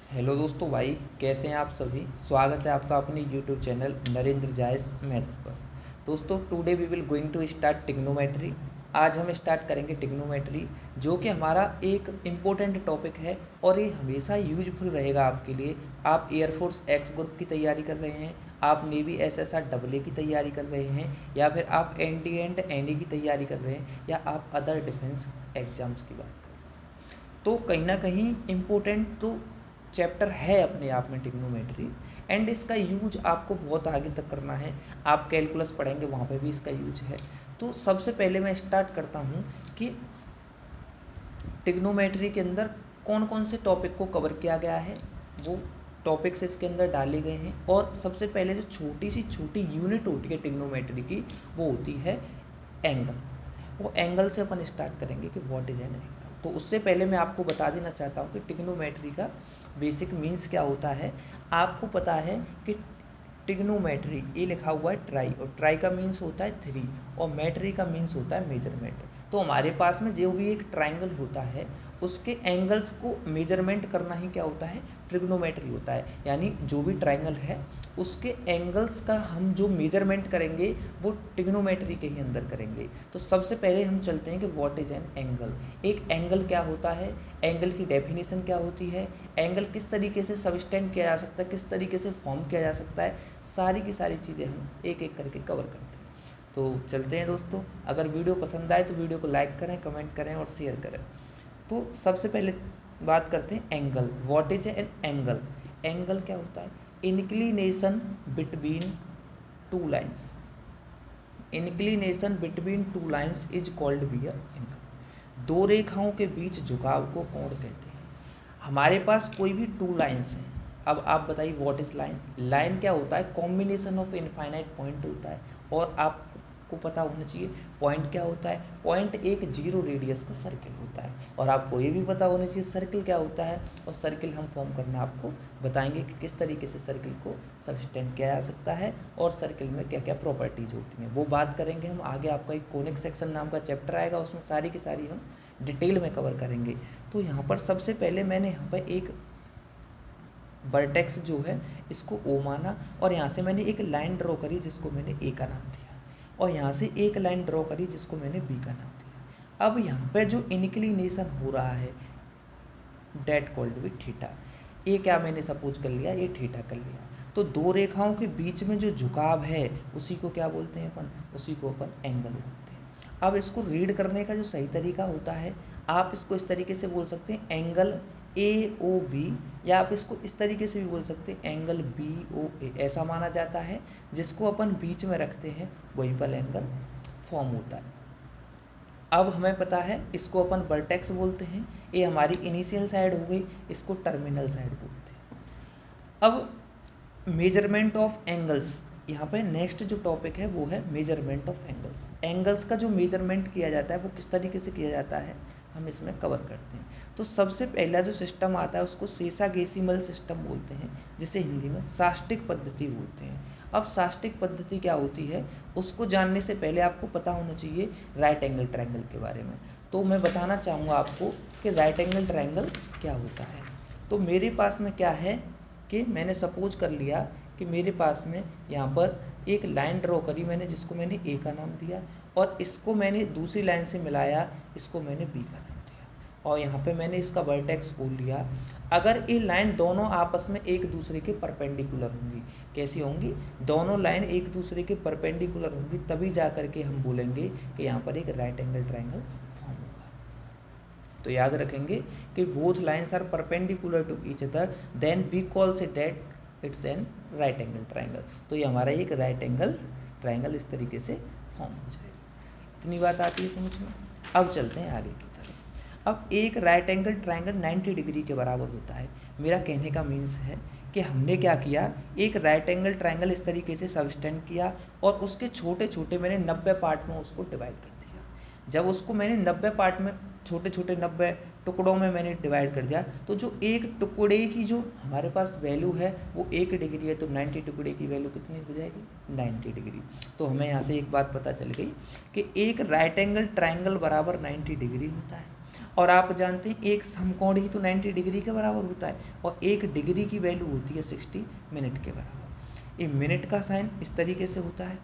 Hello दोस्तों भाई, कैसे हैं आप सभी। स्वागत है आपका अपने यूट्यूब चैनल नरेंद्र जायस मैथ्स पर। दोस्तों, today we will going to start trigonometry. आज हम स्टार्ट करेंगे टिग्नोमेट्री, जो कि हमारा एक इम्पोर्टेंट टॉपिक है और ये हमेशा यूजफुल रहेगा आपके लिए। आप एयरफोर्स एक्स ग्रुप की तैयारी कर रहे हैं, आप नेवी एसएसआर डबल ए की तैयारी कर रहे हैं, या फिर आप एनडी एंड एनई की तैयारी कर रहे हैं, या आप अदर डिफेंस एग्जाम्स की बात, तो कहीं ना कहीं इम्पोर्टेंट तो चैप्टर है अपने आप में टिग्नोमेट्री। एंड इसका यूज आपको बहुत आगे तक करना है। आप कैलकुलस पढ़ेंगे, वहाँ पे भी इसका यूज है। तो सबसे पहले मैं स्टार्ट करता हूँ कि टिग्नोमेट्री के अंदर कौन कौन से टॉपिक को कवर किया गया है, वो टॉपिक्स इसके अंदर डाले गए हैं। और सबसे पहले जो छोटी यूनिट होती है टिग्नोमेट्री की, वो होती है एंगल। वो एंगल से अपन स्टार्ट करेंगे कि व्हाट इज एन एंगल। तो उससे पहले मैं आपको बता देना चाहता हूँ कि टिग्नोमेट्री का बेसिक मीन्स क्या होता है। आपको पता है कि टिग्नोमेट्री, ये लिखा हुआ है ट्राई, और ट्राई का मीन्स होता है थ्री, और मेट्री का मीन्स होता है मेजरमेंट। तो हमारे पास में जो भी एक ट्राइंगल होता है, उसके एंगल्स को मेजरमेंट करना ही क्या होता है, ट्रिग्नोमेट्री होता है। यानी जो भी ट्राइंगल है उसके एंगल्स का हम जो मेजरमेंट करेंगे वो टिग्नोमेट्री के ही अंदर करेंगे। तो सबसे पहले हम चलते हैं कि व्हाट इज एन एंगल। एक एंगल क्या होता है, एंगल की डेफिनेशन क्या होती है, एंगल किस तरीके से सबस्टेंड किया जा सकता है, किस तरीके से फॉर्म किया जा सकता है, सारी की सारी चीज़ें हम एक एक करके कवर करते हैं। तो चलते हैं दोस्तों। अगर वीडियो पसंद आए तो वीडियो को लाइक करें, कमेंट करें और शेयर करें। तो सबसे पहले बात करते हैं angle. What is an angle. Angle क्या होता है, inclination between two lines. Inclination between two lines is called wear angle. दो रेखाओं के बीच झुकाव को कोण कहते हैं। हमारे पास कोई भी टू लाइन्स हैं। अब आप बताइए व्हाट इज लाइन। लाइन क्या होता है, कॉम्बिनेशन ऑफ इनफाइनाइट पॉइंट होता है। और आपको पता होना चाहिए पॉइंट क्या होता है। पॉइंट एक जीरो रेडियस का सर्किल होता है। और आपको ये भी पता होना चाहिए सर्किल क्या होता है। और सर्किल हम फॉर्म करना आपको बताएंगे कि किस तरीके से सर्किल को सबस्टेंड किया जा सकता है, और सर्किल में क्या क्या प्रॉपर्टीज होती हैं वो बात करेंगे हम आगे। आपका एक कोनिक सेक्शन नाम का चैप्टर आएगा, उसमें सारी की सारी हम डिटेल में कवर करेंगे। तो यहाँ पर सबसे पहले मैंने यहाँ पर एक वर्टेक्स जो है इसको ओ माना, और यहाँ से मैंने एक लाइन ड्रॉ करी जिसको मैंने ए का नाम दिया, और यहाँ से एक लाइन ड्रॉ करी जिसको मैंने बी का नाम दिया। अब यहाँ पे जो इंक्लिनेशन हो रहा है डेट कॉल्ड विथ थीटा। ये क्या मैंने सपोज कर लिया, ये थीटा कर लिया। तो दो रेखाओं के बीच में जो झुकाव है उसी को क्या बोलते हैं अपन, उसी को अपन एंगल बोलते हैं। अब इसको रीड करने का जो सही तरीका होता है, आप इसको इस तरीके से बोल सकते हैं एंगल ए ओ बी, या आप इसको इस तरीके से भी बोल सकते हैं एंगल बी ओ ए। ऐसा माना जाता है जिसको अपन बीच में रखते हैं वहीं पर एंगल फॉर्म होता है। अब हमें पता है इसको अपन वर्टेक्स बोलते हैं, ये हमारी इनिशियल साइड हो गई, इसको टर्मिनल साइड बोलते हैं। अब मेजरमेंट ऑफ एंगल्स, यहाँ पे नेक्स्ट जो टॉपिक है वो है मेजरमेंट ऑफ एंगल्स। एंगल्स का जो मेजरमेंट किया जाता है वो किस तरीके से किया जाता है हम इसमें कवर करते हैं। तो सबसे पहला जो सिस्टम आता है उसको सेसागेसिमल सिस्टम बोलते हैं, जिसे हिंदी में साष्टिक पद्धति बोलते हैं। अब साष्टिक पद्धति क्या होती है उसको जानने से पहले आपको पता होना चाहिए राइट एंगल ट्रायंगल के बारे में। तो मैं बताना चाहूँगा आपको कि राइट एंगल ट्रायंगल क्या होता है। तो मेरे पास में क्या है कि मैंने सपोज कर लिया कि मेरे पास में यहाँ पर एक लाइन ड्रॉ करी मैंने जिसको मैंने ए का नाम दिया, और इसको मैंने दूसरी लाइन से मिलाया, इसको मैंने बी का नाम दिया, और यहाँ पे मैंने इसका वर्टेक्स बोल लिया। अगर ये लाइन दोनों आपस में एक दूसरे के परपेंडिकुलर होंगी, कैसी होंगी, दोनों लाइन एक दूसरे के परपेंडिकुलर होंगी, तभी जा करके हम बोलेंगे कि यहाँ पर एक राइट एंगल ट्रायंगल फॉर्म होगा। तो याद रखेंगे कि both lines are perpendicular to each other, then we calls it that it's an right angle triangle. तो ये हमारा एक राइट एंगल ट्रायंगल इस तरीके से फॉर्म हो जाएगा। इतनी बात आती है समझ में। अब चलते हैं आगे की तरफ। अब एक राइट एंगल ट्रायंगल 90 डिग्री के बराबर होता है। मेरा कहने का मीन्स है कि हमने क्या किया, एक राइट एंगल ट्रायंगल इस तरीके से सबस्टेंड किया, और उसके छोटे छोटे मैंने 90 पार्ट में उसको डिवाइड कर दिया। जब उसको मैंने 90 पार्ट में, छोटे छोटे 90 टुकड़ों में मैंने डिवाइड कर दिया, तो जो एक टुकड़े की जो हमारे पास वैल्यू है वो 1 डिग्री है, तो 90 टुकड़े की वैल्यू कितनी हो जाएगी, 90 डिग्री। तो हमें यहाँ से एक बात पता चल गई कि एक राइट एंगल ट्रायंगल बराबर 90 डिग्री होता है। और आप जानते हैं एक समकोण ही तो 90 डिग्री के बराबर होता है, और 1 डिग्री की वैल्यू होती है 60 मिनट के बराबर। ये मिनट का साइन इस तरीके से होता है,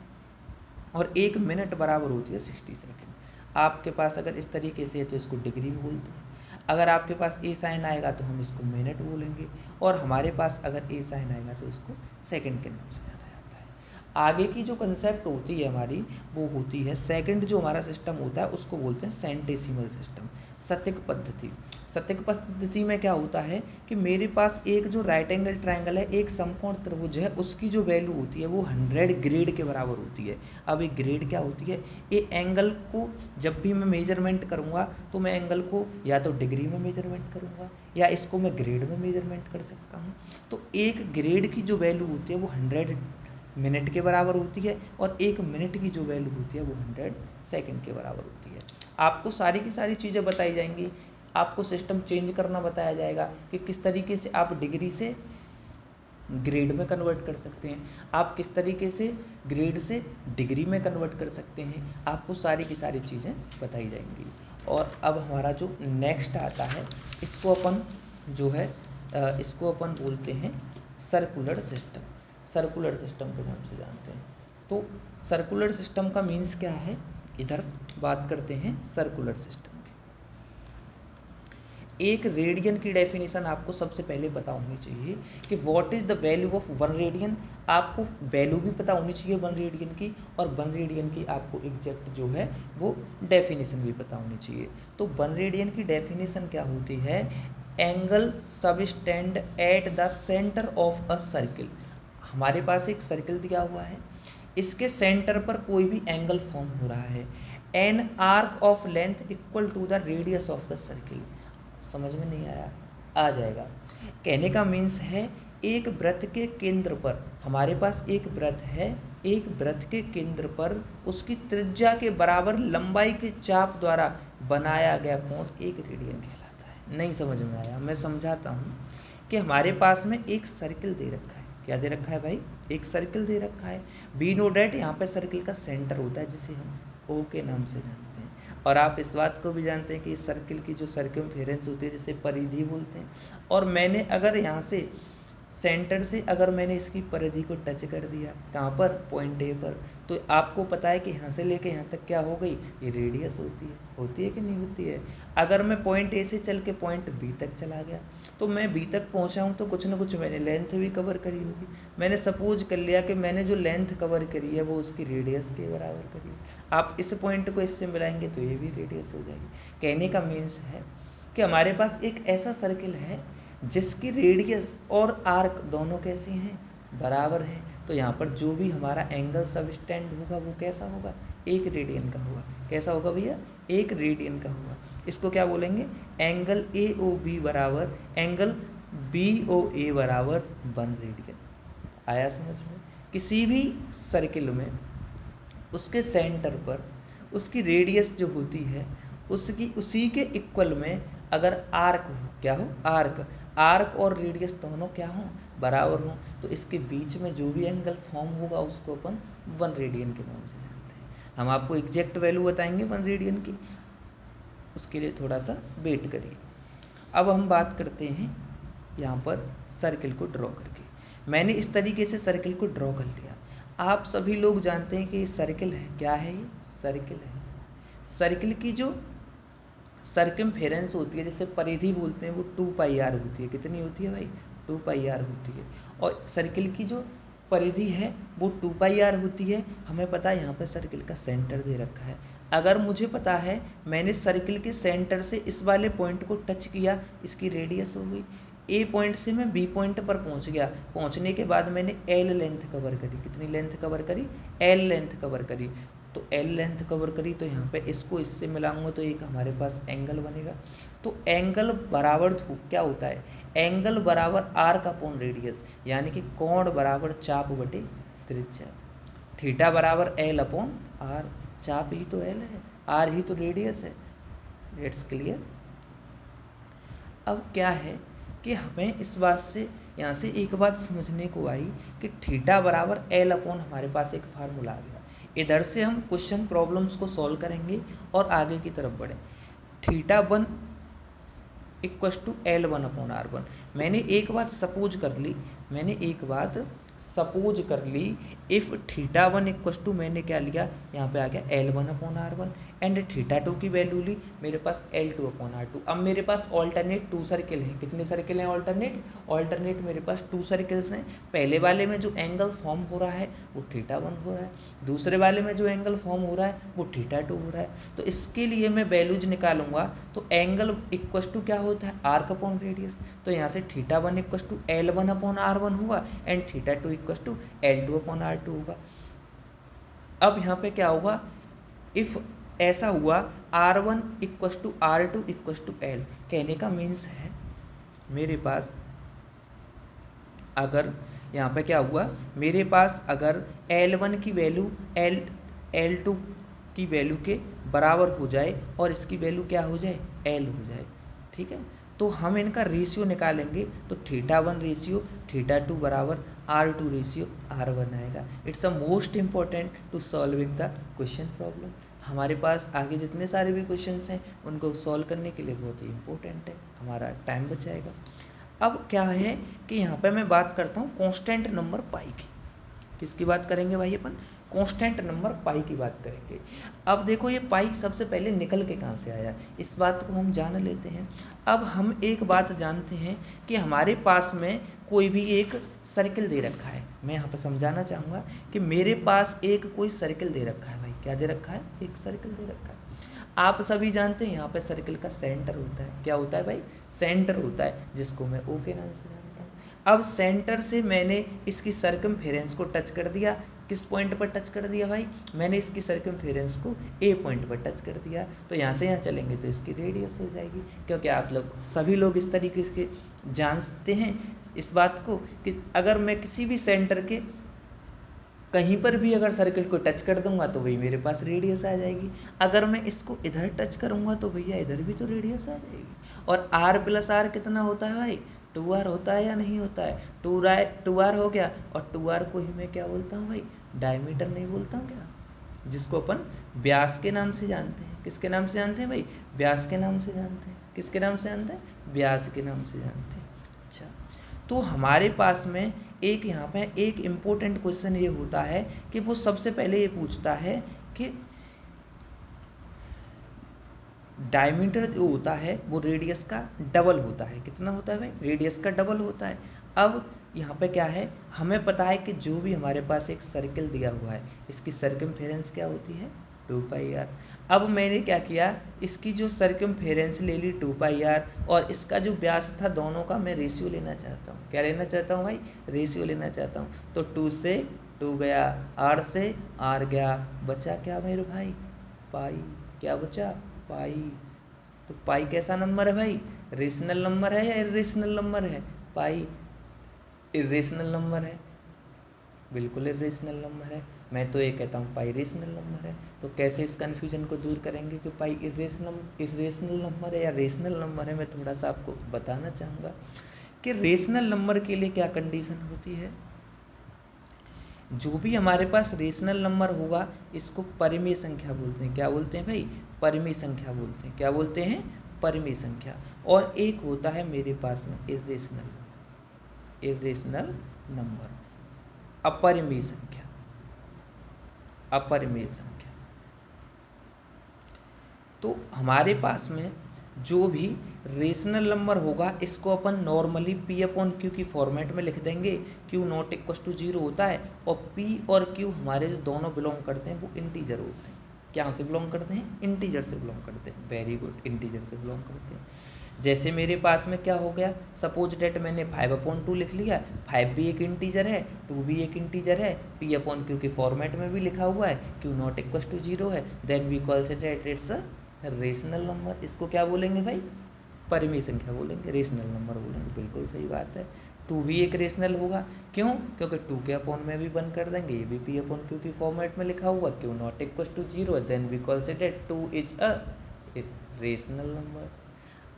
और 1 मिनट बराबर होती है 60 सेकेंड। आपके पास अगर इस तरीके से है तो इसको डिग्री बोलते हैं, अगर आपके पास ए साइन आएगा तो हम इसको मिनट बोलेंगे, और हमारे पास अगर ए साइन आएगा तो इसको सेकंड के नाम से जाना जाता है। आगे की जो कंसेप्ट होती है हमारी, वो होती है सेकंड। जो हमारा सिस्टम होता है उसको बोलते हैं सेंटेसिमल सिस्टम, शतक पद्धति। शतक पद्धति में क्या होता है कि मेरे पास एक जो राइट एंगल ट्रायंगल है, एक समकोण त्रिभुज है, उसकी जो वैल्यू होती है वो 100 ग्रेड के बराबर होती है। अब ये ग्रेड क्या होती है, ये एंगल को जब भी मैं मेजरमेंट करूँगा तो मैं एंगल को या तो डिग्री में मेजरमेंट करूँगा या इसको मैं ग्रेड में मेजरमेंट कर सकता हूँ। तो एक ग्रेड की जो वैल्यू होती है वो 100 मिनट के बराबर होती है, और 1 मिनट की जो वैल्यू होती है वो 100 सेकंड के बराबर होती है। आपको सारी की सारी चीज़ें बताई जाएंगी, आपको सिस्टम चेंज करना बताया जाएगा कि किस तरीके से आप डिग्री से ग्रेड में कन्वर्ट कर सकते हैं, आप किस तरीके से ग्रेड से डिग्री में कन्वर्ट कर सकते हैं, आपको सारी की सारी चीज़ें बताई जाएंगी। और अब हमारा जो नेक्स्ट आता है, इसको अपन जो है इसको अपन बोलते हैं सर्कुलर सिस्टम। सर्कुलर सिस्टम के नाम से जानते हैं। तो सर्कुलर सिस्टम का मीन्स क्या है, इधर बात करते हैं सर्कुलर सिस्टम की। एक रेडियन की डेफिनेशन आपको सबसे पहले पता होनी चाहिए कि what is the value of 1 radian. आपको वैल्यू भी पता होनी चाहिए 1 रेडियन की, और 1 रेडियन की आपको एग्जैक्ट जो है वो डेफिनेशन भी पता होनी चाहिए। तो 1 रेडियन की डेफिनेशन क्या होती है, angle subtended at the centre of a circle. हमारे पास एक सर्किल दिया हुआ है, इसके सेंटर पर कोई भी एंगल फॉर्म हो रहा है, an arc of length equal to the radius of the circle. समझ में नहीं आया, आ जाएगा। कहने का मीन्स है एक वृत्त के केंद्र पर, हमारे पास एक वृत्त है, एक वृत्त के केंद्र पर उसकी त्रिज्या के बराबर लंबाई के चाप द्वारा बनाया गया कोण एक रेडियन कहलाता है। नहीं समझ में आया, मैं समझाता हूँ कि हमारे पास में एक सर्किल दे रखा है। क्या दे रखा है भाई, एक सर्किल दे रखा है। वी नो डैट यहाँ पे सर्किल का सेंटर होता है जिसे हम ओ के नाम से जानते हैं, और आप इस बात को भी जानते हैं कि इस सर्किल की जो सर्कमफेरेंस होती है जिसे परिधि बोलते हैं। और मैंने अगर यहाँ से सेंटर से अगर मैंने इसकी परिधि को टच कर दिया, कहाँ पर, पॉइंट ए पर, तो आपको पता है कि यहाँ से लेके यहाँ तक क्या हो गई, ये रेडियस होती है कि नहीं होती है। अगर मैं पॉइंट ए से चल के पॉइंट बी तक चला गया, तो मैं बी तक पहुँचा हूँ तो कुछ ना कुछ मैंने लेंथ भी कवर करी होगी। मैंने सपोज कर लिया कि मैंने जो लेंथ कवर करी है वो उसकी रेडियस के बराबर करी है। आप इस पॉइंट को इससे मिलाएंगे तो ये भी रेडियस हो जाएगी। कहने का मीन्स है कि हमारे पास एक ऐसा सर्किल है जिसकी रेडियस और आर्क दोनों कैसी हैं, बराबर हैं। तो यहाँ पर जो भी हमारा एंगल सबस्टेंड होगा वो कैसा होगा, 1 रेडियन का होगा। कैसा होगा भैया, 1 रेडियन का होगा। इसको क्या बोलेंगे, एंगल ए ओ बी बराबर एंगल बी ओ ए बराबर 1 रेडियन। आया समझ में। किसी भी सर्किल में उसके सेंटर पर उसकी रेडियस जो होती है उसकी उसी के इक्वल में अगर आर्क हो, क्या हो, आर्क और रेडियस दोनों क्या हो, बराबर हो, तो इसके बीच में जो भी एंगल फॉर्म होगा उसको अपन 1 रेडियन के नाम से जानते हैं। हम आपको एग्जैक्ट वैल्यू बताएंगे 1 रेडियन की, उसके लिए थोड़ा सा वेट करिए। अब हम बात करते हैं यहाँ पर सर्किल को ड्रॉ करके। मैंने इस तरीके से सर्किल को ड्रॉ कर लिया। आप सभी लोग जानते हैं कि ये सर्किल है, क्या है, ये सर्किल है। सर्किल की जो सर्कमफेरेंस होती है, जैसे परिधि बोलते हैं, वो 2πr होती है। कितनी होती है भाई, 2πr होती है। और सर्किल की जो परिधि है वो 2πr होती है। हमें पता है यहाँ पर सर्किल का सेंटर दे रखा है। अगर मुझे पता है मैंने सर्किल के सेंटर से इस वाले पॉइंट को टच किया, इसकी रेडियस हो गई। ए पॉइंट से मैं बी पॉइंट पर पहुँच गया, पहुँचने के बाद मैंने एल लेंथ कवर करी। कितनी लेंथ कवर करी, एल लेंथ कवर करी। तो एल लेंथ कवर करी तो यहाँ पे इसको इससे मिलाऊंगा तो एक हमारे पास एंगल बनेगा। तो एंगल बराबर क्या होता है, एंगल बराबर आर्क अपॉन रेडियस, यानी कि कोण बराबर चाप बटे त्रिज्या। थीटा बराबर एल अपॉन आर, चाप ही तो एल है, आर ही तो रेडियस है। It's clear. अब क्या है कि हमें इस बात से यहाँ से एक बात समझने को आई कि थीटा बराबर एल अपॉन, हमारे पास एक फार्मूला आ गया। इधर से हम क्वेश्चन प्रॉब्लम्स को सॉल्व करेंगे और आगे की तरफ बढ़ें। Theta 1 equals to L1/R1। मैंने एक बात सपोज कर ली इफ़ θ1 इक्वस टू, मैंने क्या लिया यहाँ पे आ गया L1/R1 एंड θ2 की वैल्यू ली मेरे पास L2/R2। अब मेरे पास ऑल्टरनेट 2 सर्किल हैं। कितने सर्किल हैं ऑल्टरनेट मेरे पास 2 सर्किल्स हैं। पहले वाले में जो एंगल फॉर्म हो रहा है वो θ1 हो रहा है, दूसरे वाले में जो एंगल फॉर्म हो रहा है वो θ2 हो रहा है। तो इसके लिए मैं वैल्यूज निकालूंगा तो एंगल इक्वस टू क्या होता है आर्क अपॉन रेडियस। तो यहाँ से θ1 इक्वस टू L1/R1 होगा एंड θ2 इक्वस टू L2/R2 होगा। अब यहाँ पे क्या होगा, इफ़ ऐसा हुआ R1 equals to R2 equals to L, कहने का मीन्स है मेरे पास अगर यहाँ पे क्या हुआ, मेरे पास अगर L1 की वैल्यू L2 की वैल्यू के बराबर हो जाए और इसकी वैल्यू क्या हो जाए L हो जाए, ठीक है, तो हम इनका रेशियो निकालेंगे तो θ1 रेशियो θ2 बराबर R2 रेशियो R1 आएगा। It's a most important to solving the question problem. हमारे पास आगे जितने सारे भी क्वेश्चंस हैं उनको सॉल्व करने के लिए बहुत ही इम्पोर्टेंट है, हमारा टाइम बचाएगा। अब क्या है कि यहाँ पे मैं बात करता हूँ कांस्टेंट नंबर पाई की। किसकी बात करेंगे भाई अपन, कांस्टेंट नंबर पाई की बात करेंगे। अब देखो ये पाई सबसे पहले निकल के कहाँ से आया, इस बात को हम जान लेते हैं। अब हम एक बात जानते हैं कि हमारे पास में कोई भी एक सर्किल दे रखा है। मैं यहाँ पर समझाना चाहूँगा कि मेरे पास एक कोई सर्किल दे रखा है। भाई क्या दे रखा है, एक सर्किल दे रखा है। आप सभी जानते हैं यहाँ पे सर्किल का सेंटर होता है। क्या होता है भाई, सेंटर होता है, जिसको मैं O के नाम से जानता हूँ। अब सेंटर से मैंने इसकी सर्कमफेरेंस को टच कर दिया। किस पॉइंट पर टच कर दिया भाई, मैंने इसकी सर्कमफेरेंस को A पॉइंट पर टच कर दिया। तो यहाँ से यहाँ चलेंगे तो इसकी रेडियस हो जाएगी, क्योंकि आप लोग सभी लोग इस तरीके से जानते हैं इस बात को कि अगर मैं किसी भी सेंटर के कहीं पर भी अगर सर्किल को टच कर दूंगा तो वही मेरे पास रेडियस आ जाएगी। अगर मैं इसको इधर टच करूंगा तो भैया इधर भी तो रेडियस आ जाएगी। और R+R कितना होता है भाई, 2R होता है या नहीं होता है, 2R हो गया। और 2R को ही मैं क्या बोलता हूँ भाई, डायमीटर नहीं बोलता हूँ क्या, जिसको अपन व्यास के नाम से जानते हैं। किसके नाम से जानते हैं भाई, व्यास के नाम से जानते हैं। किसके नाम से जानते हैं, व्यास के नाम से जानते हैं। अच्छा, तो हमारे पास में एक यहाँ पे एक इम्पोर्टेंट क्वेश्चन ये होता है कि वो सबसे पहले ये पूछता है कि डायमीटर जो होता है वो रेडियस का डबल होता है। कितना होता है भाई, रेडियस का डबल होता है। अब यहाँ पे क्या है, हमें पता है कि जो भी हमारे पास एक सर्किल दिया हुआ है इसकी सर्कमफेरेंस क्या होती है 2πr। अब मैंने क्या किया, इसकी जो सर्कमफेरेंस ले ली 2πr और इसका जो व्यास था दोनों का मैं रेशियो लेना चाहता हूँ। क्या लेना चाहता हूँ भाई, रेशियो लेना चाहता हूँ। तो 2 से 2 गया, R से R गया, बचा क्या मेरे भाई, पाई। क्या बचा, पाई। तो पाई कैसा नंबर है भाई, रेशनल नंबर है या इरेशनल नंबर है, पाई इरेशनल नंबर है, बिल्कुल इरेशनल नंबर है। मैं तो ये कहता हूँ पाई रेशनल नंबर है। तो कैसे इस कन्फ्यूजन को दूर करेंगे कि पाई इरेशनल नंबर है या रेशनल नंबर है, मैं थोड़ा सा आपको बताना चाहूँगा कि रेशनल नंबर के लिए क्या कंडीशन होती है। जो भी हमारे पास रेशनल नंबर होगा इसको परिमेय संख्या बोलते हैं। क्या बोलते हैं भाई, परिमेय संख्या बोलते हैं। क्या बोलते हैं, परिमेय संख्या। और एक होता है मेरे पास में इरेशनल नंबर, अपरिमेय संख्या, अपरिमेय संख्या। तो हमारे पास में जो भी रेशनल नंबर होगा इसको अपन नॉर्मली P/Q की फॉर्मेट में लिख देंगे। Q≠0 होता है और P और Q हमारे जो दोनों बिलोंग करते हैं वो इंटीजर होते हैं। क्या से बिलोंग करते हैं, इंटीजर से बिलोंग करते हैं। वेरी गुड, इंटीजर से बिलोंग करते हैं। जैसे मेरे पास में क्या हो गया, सपोज डेट मैंने 5/2 लिख लिया। 5 भी एक इंटीजर है, 2 भी एक इंटीजर है, P/Q की फॉर्मेट में भी लिखा हुआ है, Q≠0 है, then we call it it's a rational number. इसको क्या बोलेंगे भाई, परिमेय संख्या बोलेंगे, रेशनल नंबर बोलेंगे। बिल्कुल सही बात है। 2 भी एक रेशनल होगा, क्यों, क्योंकि 2 के अपॉन में भी बंद कर देंगे, ये भी P/Q की फॉर्मेट में लिखा हुआ, Q≠0 then we call it 2 is a rational number.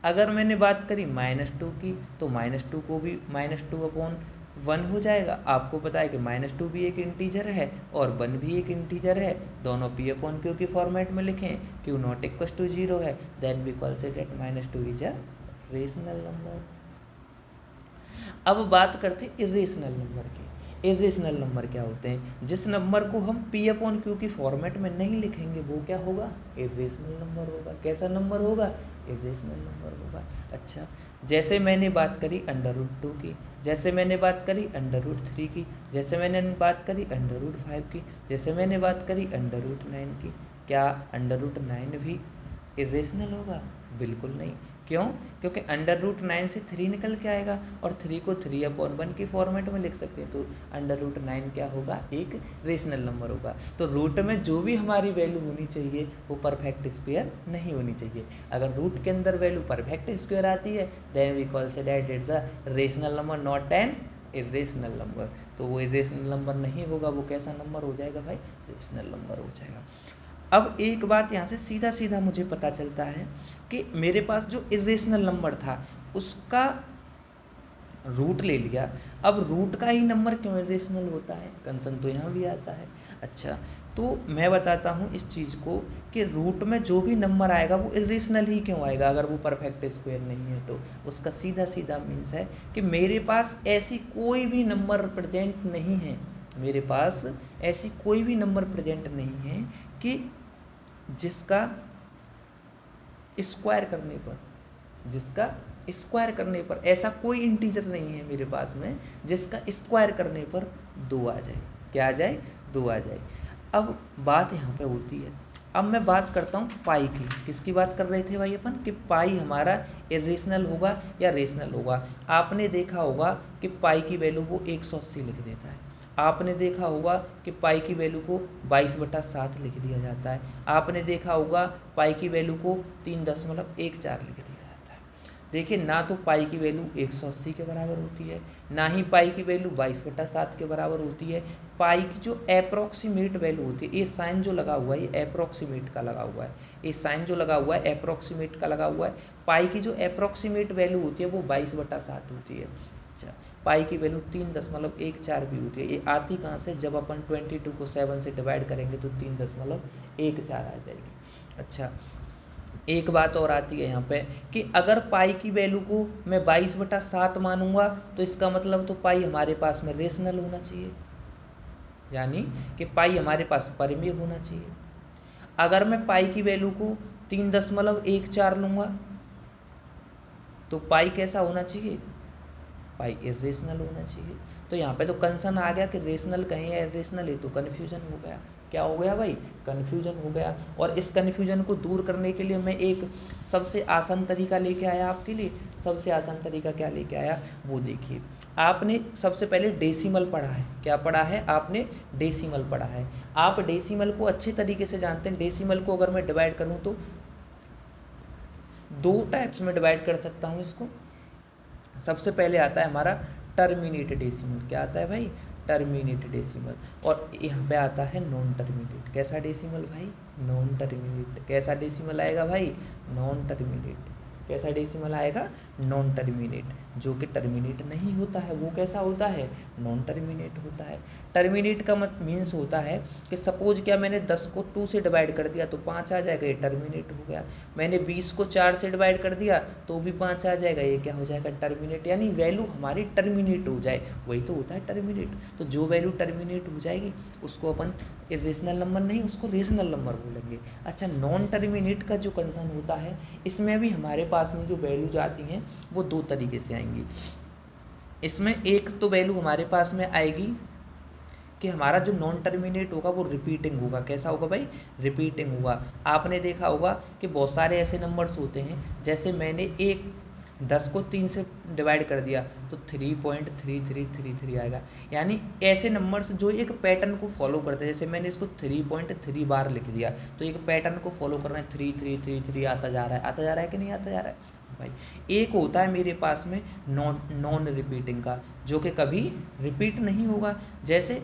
अगर मैंने बात करी -2 की तो -2 को भी -2/1 हो जाएगा। आपको पता है कि -2 भी एक इंटीजर है और 1 भी एक इंटीजर है, दोनों P/Q की फॉर्मेट में लिखें, Q≠0 है, then we call it -2 is a rational number. अब बात करते हैं इरेशनल नंबर की। इरेशनल नंबर क्या होते हैं? जिस नंबर को हम पी अपॉन क्यू की फॉर्मेट में नहीं लिखेंगे वो क्या होगा? इरेशनल नंबर होगा। कैसा नंबर होगा? इरेशनल नंबर होगा। अच्छा, जैसे मैंने बात करी अंडर रूट 2 की, जैसे मैंने बात करी अंडर रूट 3 की, जैसे मैंने बात करी अंडर रूट 5 की, जैसे मैंने बात करी अंडर रूट 9 की। क्या अंडर रूट 9 भी इरेशनल होगा? बिल्कुल नहीं। क्यों? क्योंकि अंडर रूट 9 से 3 निकल के आएगा और 3 को 3/1 की फॉर्मेट में लिख सकते हैं, तो अंडर रूट 9 क्या होगा? एक रेशनल नंबर होगा। तो रूट में जो भी हमारी वैल्यू होनी चाहिए वो परफेक्ट स्क्वायर नहीं होनी चाहिए। अगर रूट के अंदर वैल्यू परफेक्ट स्क्वायर आती है then we call say that it's a rational number not an irrational number. तो वो इरेशनल नंबर नहीं होगा, वो कैसा नंबर हो जाएगा भाई? रेशनल नंबर हो जाएगा। अब एक बात यहाँ से सीधा सीधा मुझे पता चलता है कि मेरे पास जो इरेशनल नंबर था उसका रूट ले लिया, अब रूट का ही नंबर क्यों इरेशनल होता है? कंसर्न तो यहाँ भी आता है। अच्छा, तो मैं बताता हूँ इस चीज़ को कि रूट में जो भी नंबर आएगा वो इरेशनल ही क्यों आएगा अगर वो परफेक्ट स्क्वायर नहीं है। तो उसका सीधा सीधा मीन्स है कि मेरे पास ऐसी कोई भी नंबर प्रेजेंट नहीं है, मेरे पास ऐसी कोई भी नंबर प्रेजेंट नहीं है कि जिसका स्क्वायर करने पर, जिसका स्क्वायर करने पर ऐसा कोई इंटीजर नहीं है मेरे पास में जिसका स्क्वायर करने पर 2 आ जाए। क्या आ जाए? 2 आ जाए। अब बात यहाँ पे होती है, अब मैं बात करता हूँ पाई की। किसकी बात कर रहे थे भाई अपन? कि पाई हमारा इरेशनल होगा या रेशनल होगा। आपने देखा होगा कि पाई की वैल्यू वो 180 लिख देता है। आपने देखा होगा कि पाई की वैल्यू को 22/7 लिख दिया जाता है। आपने देखा होगा पाई की वैल्यू को 3.14 लिख दिया जाता है। देखिए, ना तो पाई की वैल्यू 180 के बराबर होती है, ना ही पाई की वैल्यू 22/7 के बराबर होती है। पाई की जो अप्रॉक्सीमेट वैल्यू होती है, ये साइन जो लगा हुआ है ये अप्रॉक्सीमेट का लगा हुआ है, ये साइन जो लगा हुआ है अप्रॉक्सीमेट का लगा हुआ है। पाई की जो अप्रॉक्सीमेट वैल्यू होती है वो 22/7 होती है। अच्छा, पाई की वैल्यू 3.14 भी होती है। ये आती कहाँ से? जब अपन 22 को 7 से डिवाइड करेंगे तो 3.14 आ जाएगी। अच्छा, एक बात और आती है यहाँ पे कि अगर पाई की वैल्यू को मैं 22/7 मानूंगा तो इसका मतलब तो पाई हमारे पास में रेशनल होना चाहिए, यानी कि पाई हमारे पास परिमेय होना चाहिए। अगर मैं पाई की वैल्यू को 3.14 लूँगा तो पाई कैसा होना चाहिए? पाई इरेशनल होना चाहिए। तो यहाँ पे तो कंसर्न आ गया कि रेशनल कहें या इरेशनल, है तो कन्फ्यूजन हो गया। क्या हो गया भाई? कन्फ्यूजन हो गया। और इस कन्फ्यूजन को दूर करने के लिए मैं एक सबसे आसान तरीका लेके आया आपके लिए। सबसे आसान तरीका क्या लेके आया वो देखिए। आपने सबसे पहले डेसिमल पढ़ा है। क्या पढ़ा है आपने? डेसिमल पढ़ा है। आप डेसिमल को अच्छे तरीके से जानते हैं। डेसिमल को अगर मैं डिवाइड करूँ तो 2 टाइप्स में डिवाइड कर सकता हूँ इसको। सबसे पहले आता है हमारा टर्मिनेट डेसिमल। क्या आता है भाई? Terminate decimal. और यहाँ पे आता है नॉन टर्मिनेट। कैसा डेसिमल भाई? Non terminate. कैसा डेसिमल आएगा भाई? Non terminate. कैसा डेसिमल आएगा? Non terminate. जो कि टर्मिनेट नहीं होता है वो कैसा होता है? नॉन टर्मिनेट होता है। टर्मिनेट का मत मीन्स होता है कि सपोज क्या मैंने 10 को 2 से डिवाइड कर दिया तो 5 आ जाएगा, ये टर्मिनेट हो गया। मैंने 20 को 4 से डिवाइड कर दिया तो भी 5 आ जाएगा, ये क्या हो जाएगा? टर्मिनेट। यानी वैल्यू हमारी टर्मिनेट हो जाए, वही तो होता है टर्मिनेट। तो जो वैल्यू टर्मिनेट हो जाएगी उसको अपन इरेशनल नंबर नहीं, उसको रेशनल नंबर बोलेंगे। अच्छा, नॉन टर्मिनेट का जो कंसर्न होता है इसमें भी हमारे पास में जो वैल्यूज आती हैं वो 2 तरीके से आएंगी। इसमें एक तो वैल्यू हमारे पास में आएगी कि हमारा जो नॉन टर्मिनेट होगा वो रिपीटिंग होगा। कैसा होगा भाई? रिपीटिंग होगा। आपने देखा होगा कि बहुत सारे ऐसे नंबर्स होते हैं, जैसे मैंने 10 को 3 से डिवाइड कर दिया तो 3.3333 आएगा। यानी ऐसे नंबर्स जो एक पैटर्न को फॉलो करते हैं, जैसे मैंने इसको 3.3 बार लिख दिया तो एक पैटर्न को फॉलो कर रहे हैं, 3333 आता जा रहा है। आता जा रहा है कि नहीं आता जा रहा है भाई? एक होता है मेरे पास में नॉन रिपीटिंग का, जो कि कभी रिपीट नहीं होगा। जैसे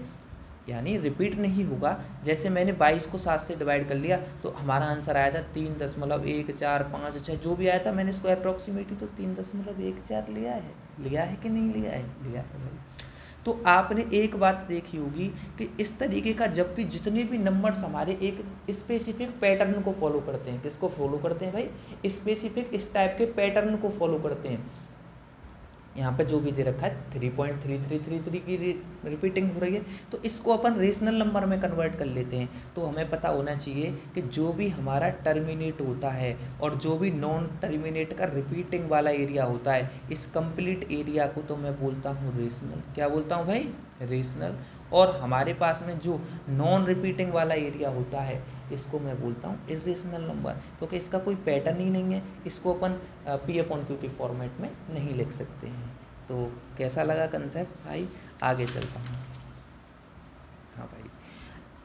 यानी रिपीट नहीं होगा, जैसे मैंने 22 को 7 से डिवाइड कर लिया तो हमारा आंसर आया था 3.145 जो भी आया था मैंने इसको अप्रॉक्सीमेटली तो 3.14 लिया है कि नहीं लिया है? लिया है भाई। तो आपने एक बात देखी होगी कि इस तरीके का जब भी जितने भी नंबर्स हमारे एक स्पेसिफिक पैटर्न को फॉलो करते हैं, किसको फॉलो करते हैं भाई, स्पेसिफिक इस टाइप के पैटर्न को फॉलो करते हैं। यहाँ पे जो भी दे रखा है 3.3333 की रिपीटिंग हो रही है, तो इसको अपन रेशनल नंबर में कन्वर्ट कर लेते हैं। तो हमें पता होना चाहिए कि जो भी हमारा टर्मिनेट होता है और जो भी नॉन टर्मिनेट का रिपीटिंग वाला एरिया होता है, इस कंप्लीट एरिया को तो मैं बोलता हूँ रेशनल। क्या बोलता हूँ भाई, रेशनल। और हमारे पास में जो नॉन रिपीटिंग वाला एरिया होता है, इसको मैं बोलता हूँ इरेशनल नंबर, क्योंकि इसका कोई पैटर्न ही नहीं है। इसको अपन P/Q के फॉर्मेट में नहीं लिख सकते हैं। तो कैसा लगा कंसेप्ट भाई, आगे चलता हूँ। हाँ भाई,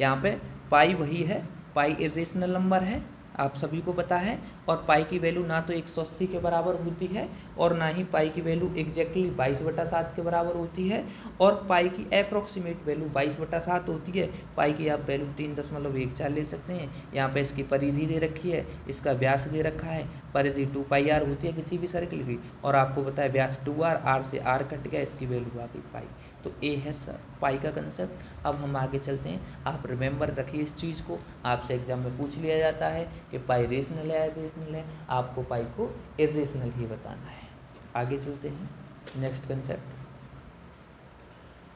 यहाँ पे पाई वही है, पाई इरेशनल नंबर है, आप सभी को पता है। और पाई की वैल्यू ना तो 180 के बराबर होती है और ना ही पाई की वैल्यू एग्जैक्टली 22/7 के बराबर होती है, और पाई की अप्रॉक्सीमेट वैल्यू 22/7 होती है। पाई की आप वैल्यू 3.14 ले सकते हैं। यहाँ पे इसकी परिधि दे रखी है, इसका व्यास दे रखा है। परिधि 2πr होती है किसी भी सर्किल की, और आपको पता है व्यास 2r, r से r कट गया, इसकी वैल्यू आ गई पाई। तो ए है सर पाई का कंसेप्ट। अब हम आगे चलते हैं, आप रिमेंबर रखिए इस चीज़ को, आपसे एग्जाम में पूछ लिया जाता है कि पाई रेशनल है इरेशनल है, आपको पाई को इरेशनल ही बताना है। आगे चलते हैं नेक्स्ट कंसेप्ट।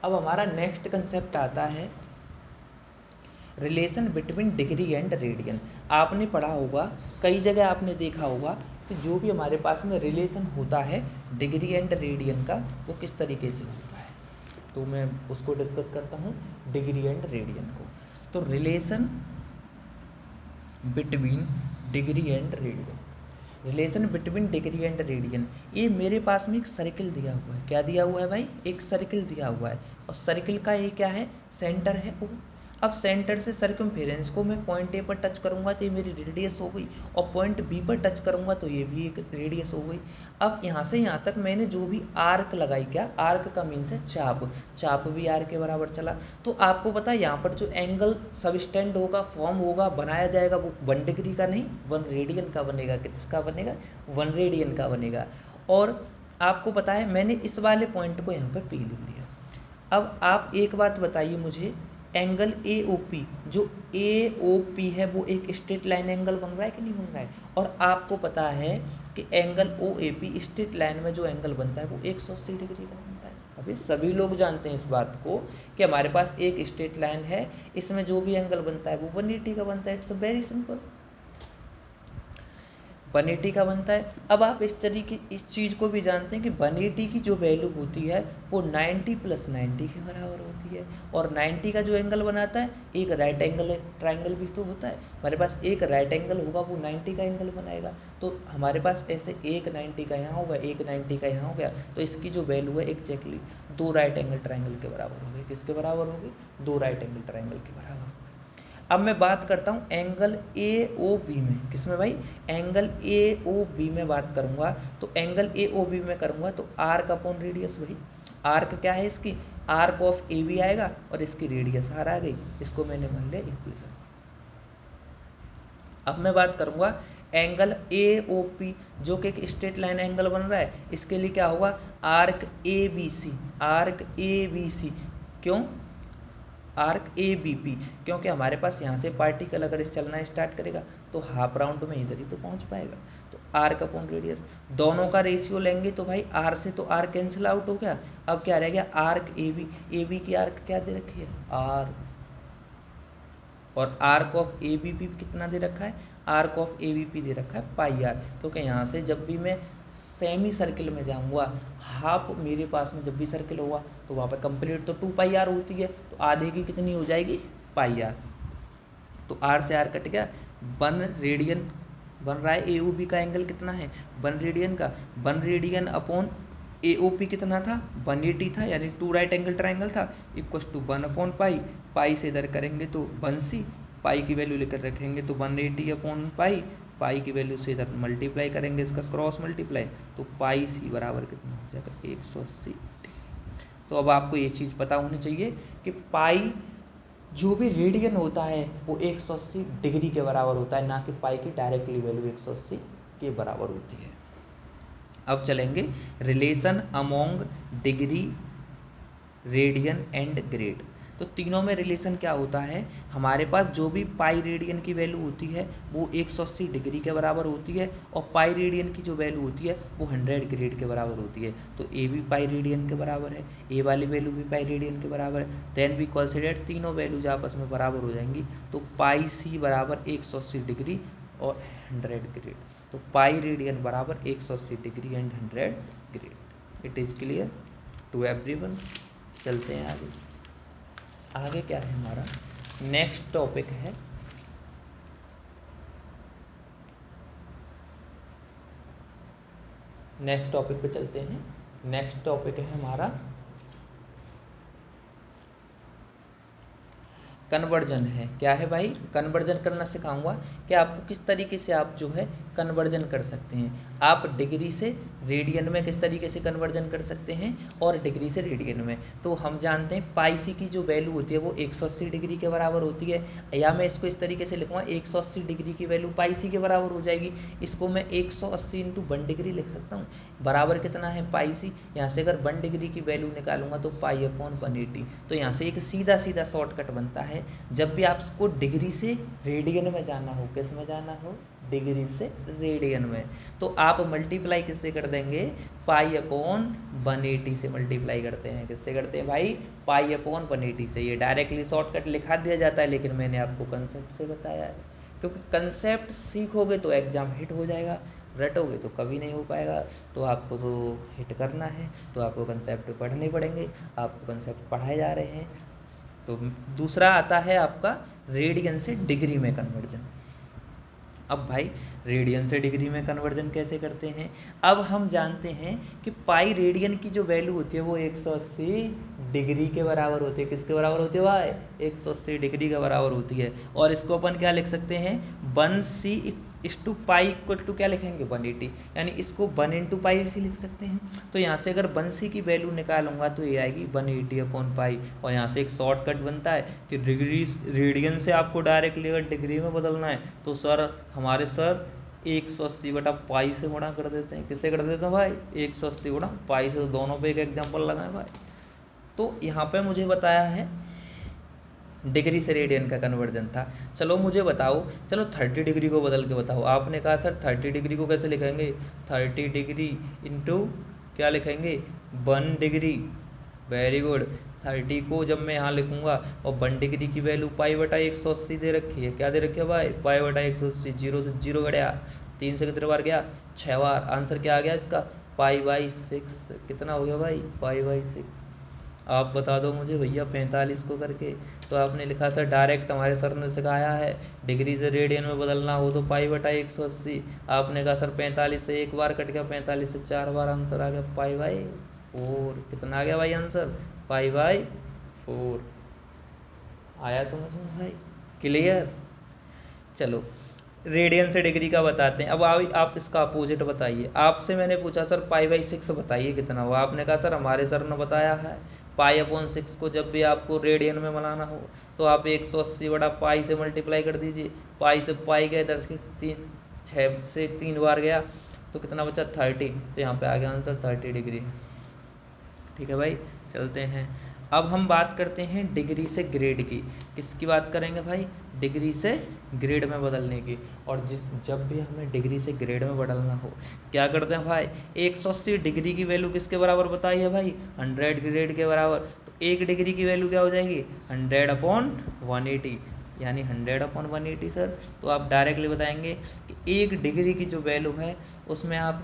अब हमारा नेक्स्ट कंसेप्ट आता है relation between degree and radian. आपने पढ़ा होगा, कई जगह आपने देखा होगा कि जो भी हमारे पास में रिलेशन होता है डिग्री एंड रेडियन का, वो किस तरीके से होता है। तो मैं उसको डिस्कस करता हूँ, डिग्री एंड रेडियन को। तो relation between degree and radian, relation between degree and radian, ये मेरे पास में एक सर्किल दिया हुआ है। क्या दिया हुआ है भाई, एक सर्किल दिया हुआ है, और सर्किल का ये क्या है, सेंटर है O। अब सेंटर से सर्कमफेरेंस को मैं पॉइंट ए पर टच करूंगा तो ये मेरी रेडियस हो गई, और पॉइंट बी पर टच करूंगा तो ये भी एक रेडियस हो गई। अब यहाँ से यहाँ तक मैंने जो भी आर्क लगाई, क्या आर्क का मीन्स है चाप, चाप भी आर्क के बराबर चला। तो आपको पता है यहाँ पर जो एंगल सबस्टेंड होगा, फॉर्म होगा, बनाया जाएगा, वो 1 डिग्री का नहीं 1 रेडियन का बनेगा। किसका बनेगा, 1 रेडियन का बनेगा। और आपको पता है मैंने इस वाले पॉइंट को यहाँ पर पी लिख लिया। अब आप एक बात बताइए मुझे, एंगल AOP, जो AOP है वो एक स्ट्रेट लाइन एंगल बन रहा है कि नहीं बन रहा है। और आपको पता है कि एंगल OAP स्ट्रेट लाइन में जो एंगल बनता है वो 180 डिग्री का बनता है। अभी सभी लोग जानते हैं इस बात को कि हमारे पास एक स्ट्रेट लाइन है, इसमें जो भी एंगल बनता है वो 180 का बनता है। इट्स वेरी सिंपल, 180 का बनता है। अब आप इस चीज़ को भी जानते हैं कि 180 की जो वैल्यू होती है वो 90 + 90 के बराबर होती है, और 90 का जो एंगल बनाता है, एक राइट एंगल ट्राइंगल भी तो होता है हमारे पास, एक राइट एंगल होगा वो 90 का एंगल बनाएगा। तो हमारे पास ऐसे एक 90 का यहाँ होगा, एक 90 का यहाँ हो गया, तो इसकी जो वैल्यू है एग्जैक्टली 2 राइट एंगल ट्राइंगल के बराबर होगी। किसके बराबर होगी, 2 राइट एंगल ट्राइंगल के बराबर। अब मैं बात करता हूँ एंगल AOB में, किसमें भाई, एंगल AOB में बात करूँगा। तो एंगल AOB में करूँगा तो आर्क अपॉन रेडियस, भाई आर्क क्या है इसकी, आर्क ऑफ AB आएगा और इसकी रेडियस R आ गई। इसको मैंने मान लिया इक्वेशन। अब मैं बात करूँगा एंगल AOP, जो कि एक स्ट्रेट लाइन एंगल बन रहा है, इसके लिए क्या होगा, आर्क ABC, आर्क ABC। क्यों आर्क ABP, क्योंकि हमारे पास यहाँ से पार्टिकल अगर इस चलना स्टार्ट करेगा तो हाफ राउंड में इधर ही तो पहुँच पाएगा। तो आर्क अपॉन रेडियस, दोनों का रेशियो लेंगे तो भाई R से तो R कैंसिल आउट हो गया। अब क्या रह गया, आर्क AB, AB की आर्क क्या दे रखी है R, और आर्क ऑफ ABP कितना दे रखा है, आर्क ऑफ ABP दे रखा है πr। क्योंकि यहाँ से जब भी मैं सेमी सर्किल में जाऊँगा, हाफ मेरे पास में जब भी सर्किल होगा तो वहाँ पर कंप्लीट तो 2πr होती है, तो आधे की कितनी हो जाएगी πr। तो R से R कट गया, 1 रेडियन बन रहा है। AOB का एंगल कितना है, 1 रेडियन का, 1 रेडियन अपॉन AOP कितना था, 180 था, यानी 2 राइट एंगल ट्राइंगल था, इक्वस टू 1/π। पाई से इधर करेंगे तो 1c, पाई की वैल्यू लेकर रखेंगे तो 180/π, पाई की वैल्यू से इधर मल्टीप्लाई करेंगे, इसका क्रॉस मल्टीप्लाई, तो πc बराबर कितना हो जाएगा 180। तो अब आपको ये चीज़ पता होनी चाहिए कि पाई जो भी रेडियन होता है वो 180 डिग्री के बराबर होता है, ना कि पाई की डायरेक्टली वैल्यू 180 के बराबर होती है। अब चलेंगे relation among degree radian and grade. तो तीनों में रिलेशन क्या होता है, हमारे पास जो भी पाई रेडियन की वैल्यू होती है वो 180 डिग्री के बराबर होती है, और पाई रेडियन की जो वैल्यू होती है वो 100 ग्रेड के बराबर होती है। तो ए भी पाई रेडियन के बराबर है, ए वाली वैल्यू भी पाई रेडियन के बराबर है। देन वी कंसीडर तीनों वैल्यूज आपस में बराबर हो जाएंगी, तो पाई सी बराबर 180 डिग्री और 100 ग्रेड। तो पाई रेडियन बराबर 180 degree and 100 grade. It is clear to everyone. चलते हैं आगे। आगे क्या है हमारा नेक्स्ट टॉपिक है नेक्स्ट टॉपिक पे चलते हैं। नेक्स्ट टॉपिक है हमारा कन्वर्जन है। क्या है भाई, कन्वर्जन करना सिखाऊंगा कि आपको किस तरीके से आप जो है कन्वर्जन कर सकते हैं। आप डिग्री से रेडियन में किस तरीके से कन्वर्जन कर सकते हैं और डिग्री से रेडियन में। तो हम जानते हैं पाई सी की जो वैल्यू होती है वो 180 डिग्री के बराबर होती है, या मैं इसको इस तरीके से लिखूँगा 180 डिग्री की वैल्यू पाई सी के बराबर हो जाएगी। इसको मैं 180 इंटू 1 डिग्री लिख सकता हूँ। बराबर कितना है पाई सी, यहाँ से अगर 1 डिग्री की वैल्यू निकालूंगा तो पाई अपॉन 180। तो यहाँ से एक सीधा सीधा शॉर्टकट बनता है, जब भी आपको डिग्री से रेडियन में जाना हो, किस में जाना हो, डिग्री से रेडियन में, तो आप मल्टीप्लाई किससे कर देंगे, पाई अपॉन 180 से मल्टीप्लाई करते हैं। किससे करते हैं भाई, पाई अपॉन 180 से। ये डायरेक्टली शॉर्टकट लिखा दिया जाता है, लेकिन मैंने आपको कंसेप्ट से बताया है, क्योंकि कंसेप्ट सीखोगे तो एग्जाम हिट हो जाएगा, रटोगे तो कभी नहीं हो पाएगा। तो आपको तो हिट करना है तो आपको कंसेप्ट पढ़ने पड़ेंगे, आपको कंसेप्ट पढ़ाए जा रहे हैं। तो दूसरा आता है आपका रेडियन से डिग्री में कन्वर्जन। अब भाई रेडियन से डिग्री में कन्वर्जन कैसे करते हैं, अब हम जानते हैं कि पाई रेडियन की जो वैल्यू होती है वो 180 डिग्री के बराबर होती है। किसके बराबर होती है भाई, 180 डिग्री के बराबर होती है। और इसको अपन क्या लिख सकते हैं, 1c इस टू पाई इक्वल टू क्या लिखेंगे, 180, यानी इसको 1 इंटू पाई इसी लिख सकते हैं। तो यहाँ से अगर 1c की वैल्यू निकालूंगा तो ये आएगी 180 अपॉन पाई। और यहाँ से एक शॉर्टकट बनता है कि डिग्री रेडियन से आपको डायरेक्टली अगर डिग्री में बदलना है तो सर हमारे सर 180 बटा पाई से गुणा कर देते हैं। किससे कर देते हैं भाई, 180 गुणा पाई से। तो दोनों पे एक एग्जाम्पल लगाएं भाई। तो यहाँ पे मुझे बताया है डिग्री से रेडियन का कन्वर्जन था। चलो मुझे बताओ, चलो 30 डिग्री को बदल के बताओ। आपने कहा सर 30 डिग्री को कैसे लिखेंगे, 30 डिग्री इंटू क्या लिखेंगे, 1 डिग्री। Very good. 30 को जब मैं यहाँ लिखूंगा और 1 डिग्री की वैल्यू पाई बटा 180 दे रखी है। क्या दे रखी है भाई, पाई बटा 180। 0 से 0 गया, 3 से कितने बार गया, 6 बार। आंसर क्या आ गया इसका, पाई बाई 6। कितना हो गया भाई, पाई बाई 6। आप बता दो मुझे भैया 45 को करके। तो आपने लिखा सर डायरेक्ट हमारे सर ने सिखाया है डिग्री से रेडियन में बदलना हो तो पाई बटा 180। आपने कहा सर 45 से एक बार कट गया, 45 से 4 बार। आंसर आ गया पाई बाई 4। कितना आ गया भाई आंसर, पाई बाई 4। आया समझ में भाई, क्लियर। चलो रेडियन से डिग्री का बताते हैं। अब आप इसका अपोजिट बताइए। आपसे मैंने पूछा सर पाई बाई 6 बताइए कितना हुआ। आपने कहा सर हमारे सर ने बताया है पाई अपॉन 6 को जब भी आपको रेडियन में बनाना हो तो आप 180 बटा पाई से मल्टीप्लाई कर दीजिए। पाई से पाई गए, 10 की 6 से 3 बार गया तो कितना बचा, 30। तो यहाँ पे आ गया आंसर 30 डिग्री। ठीक है भाई, चलते हैं। अब हम बात करते हैं डिग्री से ग्रेड की। किसकी बात करेंगे भाई, डिग्री से ग्रेड में बदलने की। और जब भी हमें डिग्री से ग्रेड में बदलना हो क्या करते हैं भाई, 180 डिग्री की वैल्यू किसके बराबर बताई है भाई, 100 ग्रेड के बराबर। तो 1 डिग्री की वैल्यू क्या हो जाएगी, 100 अपॉन 180, यानी 100 अपॉन 180 सर। तो आप डायरेक्टली बताएंगे कि 1 डिग्री की जो वैल्यू है उसमें आप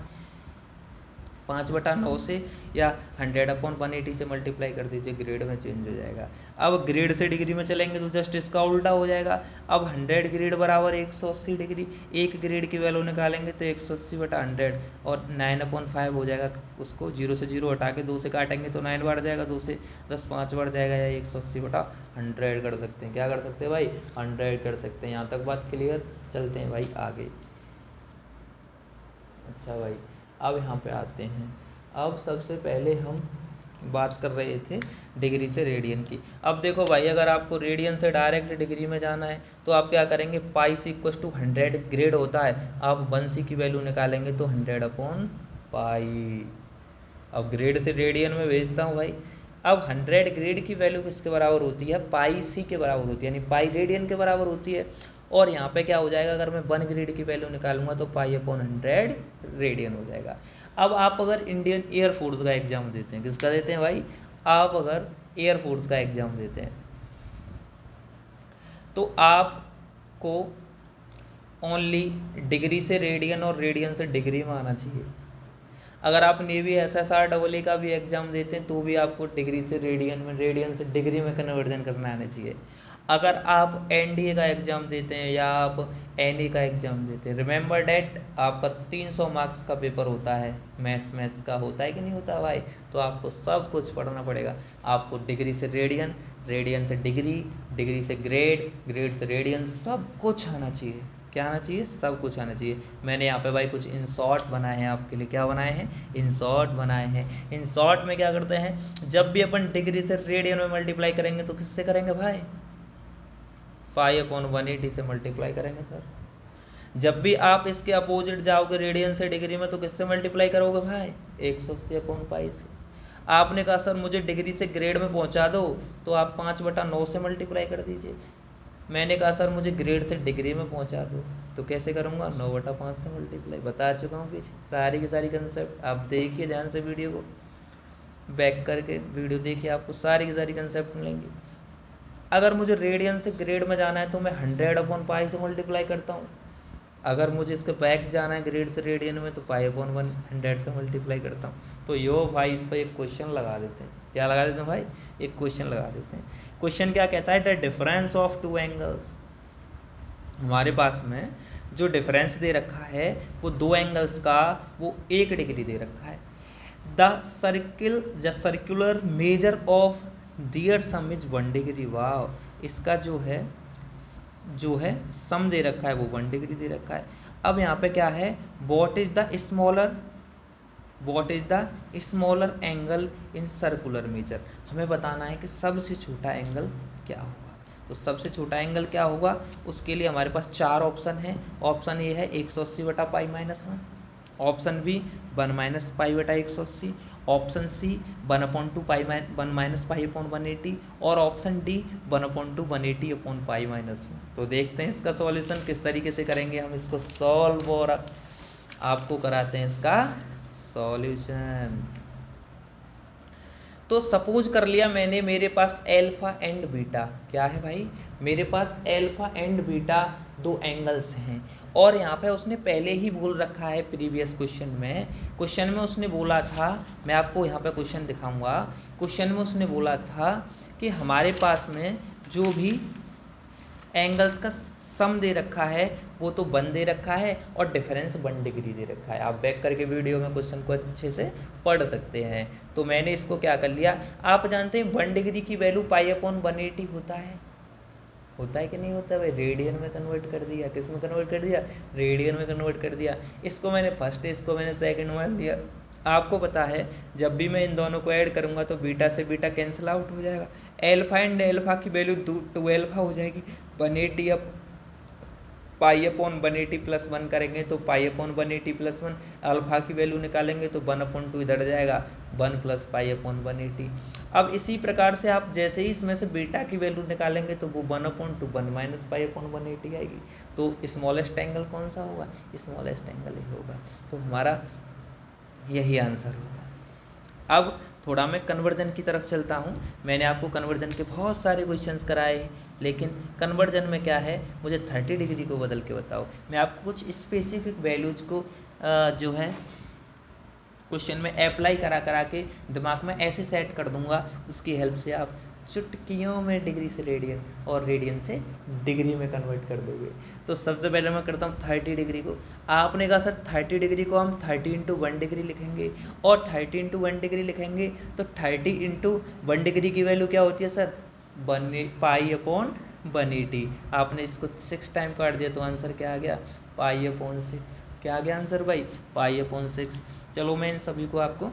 5/9 से या 100 अपॉन 180 से मल्टीप्लाई कर दीजिए, ग्रेड में चेंज हो जाएगा। अब ग्रेड से डिग्री में चलेंगे तो जस्ट इसका उल्टा हो जाएगा। अब 100 ग्रेड बराबर 180 डिग्री, 1 ग्रेड की वैल्यू निकालेंगे तो 180/100 और 9/5 हो जाएगा। उसको 0 से 0 हटा के 2 से काटेंगे तो 9 बढ़ जाएगा, 2 से 10 5 बढ़ जाएगा, या 180/100 कर सकते हैं। क्या कर सकते हैं भाई, 100 कर सकते हैं। यहाँ तक बात क्लियर। चलते हैं भाई आगे। अच्छा भाई, अब यहाँ पे आते हैं। अब सबसे पहले हम बात कर रहे थे डिग्री से रेडियन की। अब देखो भाई, अगर आपको रेडियन से डायरेक्ट डिग्री में जाना है तो आप क्या करेंगे, पाई सी इक्वल टू 100 ग्रेड होता है, आप 1c की वैल्यू निकालेंगे तो 100 अपॉन पाई। अब ग्रेड से रेडियन में भेजता हूँ भाई, अब 100 ग्रेड की वैल्यू किसके बराबर होती है, पाई सी के बराबर होती है, यानी पाई रेडियन के बराबर होती है। और यहाँ पे क्या हो जाएगा, अगर मैं 1 ग्रेड की वैल्यू निकालूंगा तो पाई अपॉन 100 रेडियन हो जाएगा। अब आप अगर इंडियन एयरफोर्स का एग्जाम देते हैं, किसका देते हैं भाई, आप अगर एयरफोर्स का एग्जाम देते हैं तो आपको ओनली डिग्री से रेडियन और रेडियन से डिग्री में आना चाहिए। अगर आप नेवी SSR AA का भी एग्जाम देते हैं तो भी आपको डिग्री से रेडियन में, रेडियन से डिग्री में कन्वर्जन करना आना चाहिए। अगर आप NDA का एग्जाम देते हैं या आप NA का एग्जाम देते हैं, रिमेंबर डैट आपका 300 मार्क्स का पेपर होता है, मैथ्स का होता है कि नहीं होता भाई, तो आपको सब कुछ पढ़ना पड़ेगा। आपको डिग्री से रेडियन, रेडियन से डिग्री, डिग्री से ग्रेड, ग्रेड से रेडियन, सब कुछ आना चाहिए। क्या आना चाहिए, सब कुछ आना चाहिए। मैंने यहाँ पे भाई कुछ इन शॉर्ट बनाए हैं आपके लिए। क्या बनाए हैं, इन शॉर्ट बनाए हैं। इन शॉर्ट में क्या करते हैं, जब भी अपन डिग्री से रेडियन में मल्टीप्लाई करेंगे तो किससे करेंगे भाई, पाई अपॉन 180 से मल्टीप्लाई करेंगे सर। जब भी आप इसके अपोजिट जाओगे रेडियन से डिग्री में तो किससे मल्टीप्लाई करोगे भाई, 180 अपॉन पाई से। आपने कहा सर मुझे डिग्री से ग्रेड में पहुंचा दो, तो आप 5/9 से मल्टीप्लाई कर दीजिए। मैंने कहा सर मुझे ग्रेड से डिग्री में पहुंचा दो, तो कैसे करूँगा, 9/5 से मल्टीप्लाई। बता चुका हूँ पीछे सारी की सारी कंसेप्ट, आप देखिए ध्यान से वीडियो को, बैक करके वीडियो देखिए, आपको सारी की सारी कंसेप्ट मिलेंगी। अगर मुझे रेडियन से ग्रेड में जाना है तो मैं 100/पाई से मल्टीप्लाई करता हूँ। अगर मुझे इसके बैक जाना है ग्रेड से रेडियन में तो पाई अपॉन 100 से मल्टीप्लाई करता हूँ। तो यो भाई इस पर एक क्वेश्चन लगा देते हैं। क्या लगा देते हैं भाई, एक क्वेश्चन लगा देते हैं। क्वेश्चन क्या कहता है, the difference of two angles. हमारे पास में जो डिफरेंस दे रखा है वो दो एंगल्स का, वो 1 डिग्री दे रखा है। The circular measure of their sum is 1 degree. वाह, इसका जो है सम दे रखा है वो 1 डिग्री दे रखा है। अब यहाँ पे क्या है, what is the smaller angle in circular measure. हमें बताना है कि सबसे छोटा एंगल क्या होगा। तो सबसे छोटा एंगल क्या होगा, उसके लिए हमारे पास 4 ऑप्शन है। ऑप्शन ए है 180/पाई-1, ऑप्शन बी 1 - पाई/180, ऑप्शन सी 1/2 पाई-1 और ऑप्शन डी 1/2 180/पाई-1। तो देखते हैं इसका सॉल्यूशन किस तरीके से करेंगे हम इसको सॉल्व, और आपको कराते हैं इसका सॉल्यूशन। तो सपोज कर लिया मैंने, मेरे पास एल्फा एंड बीटा, क्या है भाई, मेरे पास एल्फा एंड बीटा 2 एंगल्स हैं। और यहाँ पे उसने पहले ही बोल रखा है प्रीवियस क्वेश्चन में उसने बोला था, मैं आपको यहाँ पे क्वेश्चन दिखाऊंगा। क्वेश्चन में उसने बोला था कि हमारे पास में जो भी एंगल्स का सम दे रखा है वो तो 1 दे रखा है और डिफरेंस 1 डिग्री दे रखा है। आप बैक करके वीडियो में क्वेश्चन को अच्छे से पढ़ सकते हैं। तो मैंने इसको क्या कर लिया, आप जानते हैं 1 डिग्री की वैल्यू पाई/180 होता है कि नहीं होता है भाई, रेडियन में कन्वर्ट कर दिया। किस में कन्वर्ट कर दिया, रेडियन में कन्वर्ट कर दिया। इसको मैंने फर्स्ट, इसको मैंने सेकंड मान लिया। आपको पता है जब भी मैं इन दोनों को ऐड करूंगा तो बीटा से बीटा कैंसिल आउट हो जाएगा। एल्फा एंड एल्फा की वैल्यू 2 एल्फा हो जाएगी। 180 अब पाई/180 + 1 करेंगे तो पाई/180 + 1, अल्फा की वैल्यू निकालेंगे तो 1/2 इधर जाएगा, 1 + पाई/180। अब इसी प्रकार से आप जैसे ही इसमें से बीटा की वैल्यू निकालेंगे तो वो 1/2 1 - पाई/180 आएगी। तो स्मॉलेस्ट एंगल कौन सा होगा, स्मॉलेस्ट एंगल ही होगा। तो हमारा यही आंसर होगा। अब थोड़ा मैं कन्वर्जन की तरफ चलता हूँ। मैंने आपको कन्वर्जन के बहुत सारे क्वेश्चंस कराए, लेकिन कन्वर्जन में क्या है, मुझे 30 डिग्री को बदल के बताओ। मैं आपको कुछ स्पेसिफिक वैल्यूज को जो है क्वेश्चन में अप्लाई करा के दिमाग में ऐसे सेट कर दूंगा, उसकी हेल्प से आप चुटकियों में डिग्री से रेडियन और रेडियन से डिग्री में कन्वर्ट कर दोगे। तो सबसे पहले मैं करता हूँ 30 डिग्री को। आपने कहा सर 30 डिग्री को हम 30 × 1 डिग्री लिखेंगे, और 30 × 1 डिग्री लिखेंगे तो 30 × 1 डिग्री की वैल्यू क्या होती है सर, पाई/180। आपने इसको 6 टाइम काट दिया तो आंसर क्या आ गया, पाई/6। क्या आ गया आंसर भाई, पाई/6। चलो मैं इन सभी को आपको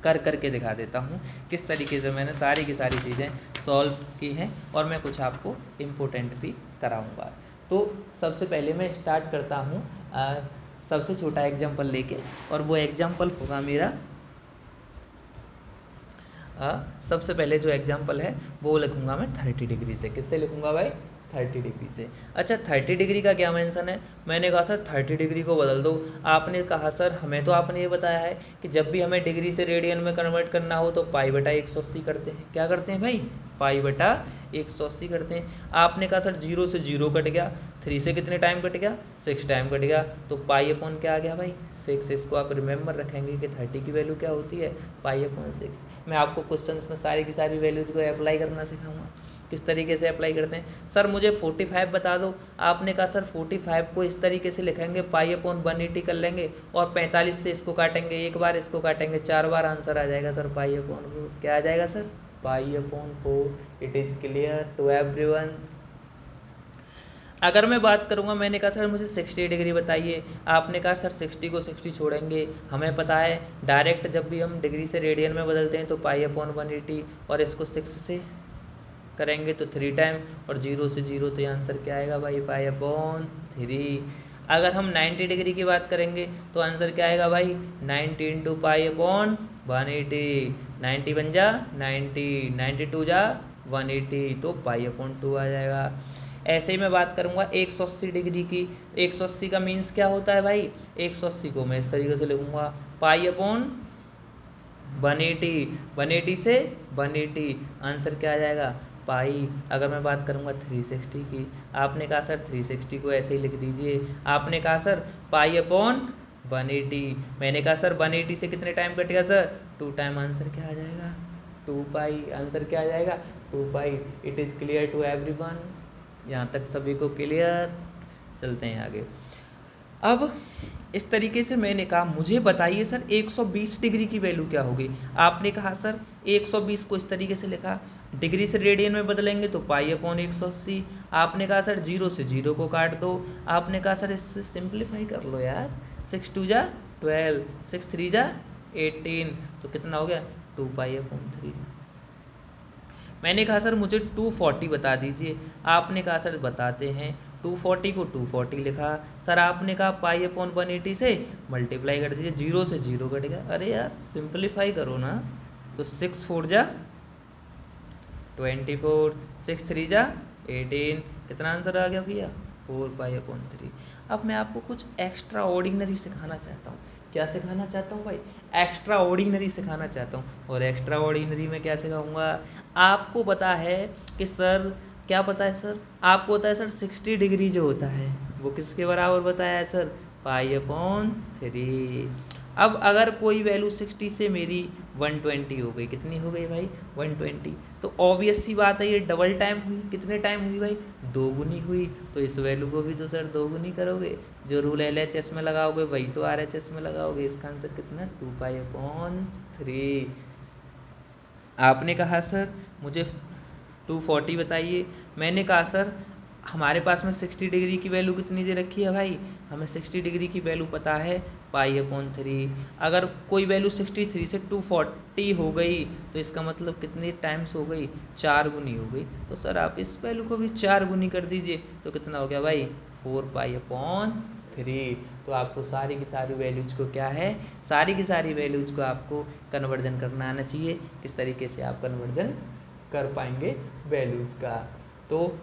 करके दिखा देता हूँ किस तरीके से मैंने सारी की सारी चीज़ें सॉल्व की हैं, और मैं कुछ आपको इम्पोर्टेंट भी कराऊंगा। तो सबसे पहले मैं स्टार्ट करता हूँ सबसे छोटा एग्जाम्पल लेके, और वो एग्जाम्पल होगा मेरा सबसे पहले जो एग्जाम्पल है वो लिखूंगा मैं 30 डिग्री से। किससे लिखूंगा भाई? 30 डिग्री से। अच्छा 30 डिग्री का क्या मेंशन है? मैंने कहा सर 30 डिग्री को बदल दो। आपने कहा सर हमें तो आपने ये बताया है कि जब भी हमें डिग्री से रेडियन में कन्वर्ट करना हो तो पाई बटा 180 करते हैं। क्या करते हैं भाई? पाई बटा 180 करते हैं। आपने कहा सर 0 से 0 कट गया, 3 से कितने टाइम कट गया? 6 टाइम कट गया, तो पाई अपॉन क्या आ गया भाई? 6। इसको आप रिमेंबर रखेंगे कि 30 की वैल्यू क्या होती है? Pi upon 6। मैं आपको क्वेश्चन में सारी की सारी वैल्यूज को अप्लाई करना सिखाऊंगा। किस तरीके से अप्लाई करते हैं? सर मुझे 45 बता दो। आपने कहा सर 45 को इस तरीके से लिखेंगे, पाई अपॉन 180 कर लेंगे और 45 से इसको काटेंगे, एक बार इसको काटेंगे 4 बार, आंसर आ जाएगा सर पाई अपॉन 4। क्या आ जाएगा sir? Pi upon 4। It is clear to everyone. अगर मैं बात करूंगा, मैंने कहा सर मुझे 60 डिग्री बताइए। आपने कहा सर 60 को 60 छोड़ेंगे। हमें पता है डायरेक्ट जब भी हम डिग्री से रेडियन में बदलते हैं तो पाई अपॉन 180 और इसको 6 से करेंगे तो 3 टाइम और 0 से 0, तो ये आंसर क्या आएगा भाई? Pi upon 3। अगर हम 90 डिग्री की बात करेंगे तो आंसर क्या आएगा भाई? 90 इंटू पाई अपॉन 180। 90 बन जा 90, 92 जा 180, तो पाई अपॉन 2 आ जाएगा। ऐसे ही मैं बात करूंगा 180 डिग्री की। 180 का मीन्स क्या होता है भाई? 180 को मैं इस तरीके से लिखूंगा, पाई अपॉन 180, 180 से 180, आंसर क्या आ जाएगा? पाई। अगर मैं बात करूंगा 360 की, आपने कहा सर 360 को ऐसे ही लिख दीजिए। आपने कहा सर पाई अपॉन 180, मैंने कहा सर 180 से कितने टाइम कटेगा सर? 2 टाइम, आंसर क्या आ जाएगा? 2 पाई। आंसर क्या आ जाएगा? 2 pi. It is clear to everyone. यहाँ तक सभी को क्लियर? चलते हैं आगे। अब इस तरीके से मैंने कहा मुझे बताइए सर 120 डिग्री की वैल्यू क्या होगी। आपने कहा सर 120 को इस तरीके से लिखा, डिग्री से रेडियन में बदलेंगे तो पाई अपॉन 180। आपने कहा सर 0 से 0 को काट दो। आपने कहा सर इससे सिंप्लीफाई कर लो यार, 6 2 जा 12, 6 3 जा 18, तो कितना हो गया? 2 पाई अपॉन 3। मैंने कहा सर मुझे 240 बता दीजिए। आपने कहा सर बताते हैं। 240 को 240 लिखा। सर आपने कहा पाई अपॉन 180 से मल्टीप्लाई कर दीजिए, 0 से 0 कट गया। अरे यार सिंप्लीफाई करो ना, तो 6 4 जा 24, 6 3 जा 18, कितना आंसर आ गया भैया? 4 पाई अपॉन 3। अब मैं आपको कुछ एक्स्ट्रा ऑर्डिनरी सिखाना चाहता हूँ। क्या सिखाना चाहता हूँ भाई? एक्स्ट्रा ऑर्डिनरी सिखाना चाहता हूँ। और एक्स्ट्रा ऑर्डिनरी में क्या सिखाऊंगा? आपको पता है कि सर, क्या पता है सर? आपको पता है सर 60 डिग्री जो होता है वो किसके बराबर बताया है सर? Pi upon 3। अब अगर कोई वैल्यू 60 से मेरी 120 हो गई, कितनी हो गई भाई? 120, तो ऑब्वियस सी बात है ये डबल टाइम हुई। कितने टाइम हुई भाई? 2 गुनी हुई। तो इस वैल्यू को भी तो सर 2 गुनी करोगे। जो रूल LHS में लगाओगे वही तो RHS में लगाओगे। इसका आंसर कितना? 2 पाई अपॉन 3। आपने कहा सर मुझे 240 बताइए। मैंने कहा सर हमारे पास में 60 डिग्री की वैल्यू कितनी दे रखी है भाई? हमें 60 डिग्री की वैल्यू पता है पाई अपॉन 3। अगर कोई वैल्यू 63 से 240 हो गई तो इसका मतलब कितनी टाइम्स हो गई? 4 गुनी हो गई। तो सर आप इस वैल्यू को भी 4 गुनी कर दीजिए, तो कितना हो गया भाई? 4 पाई अपॉन 3। तो आपको सारी की सारी वैल्यूज को क्या है? सारी की सारी वैल्यूज को आपको कन्वर्जन करना आना चाहिए। किस तरीके से आप कन्वर्जन कर पाएंगे वैल्यूज का, तो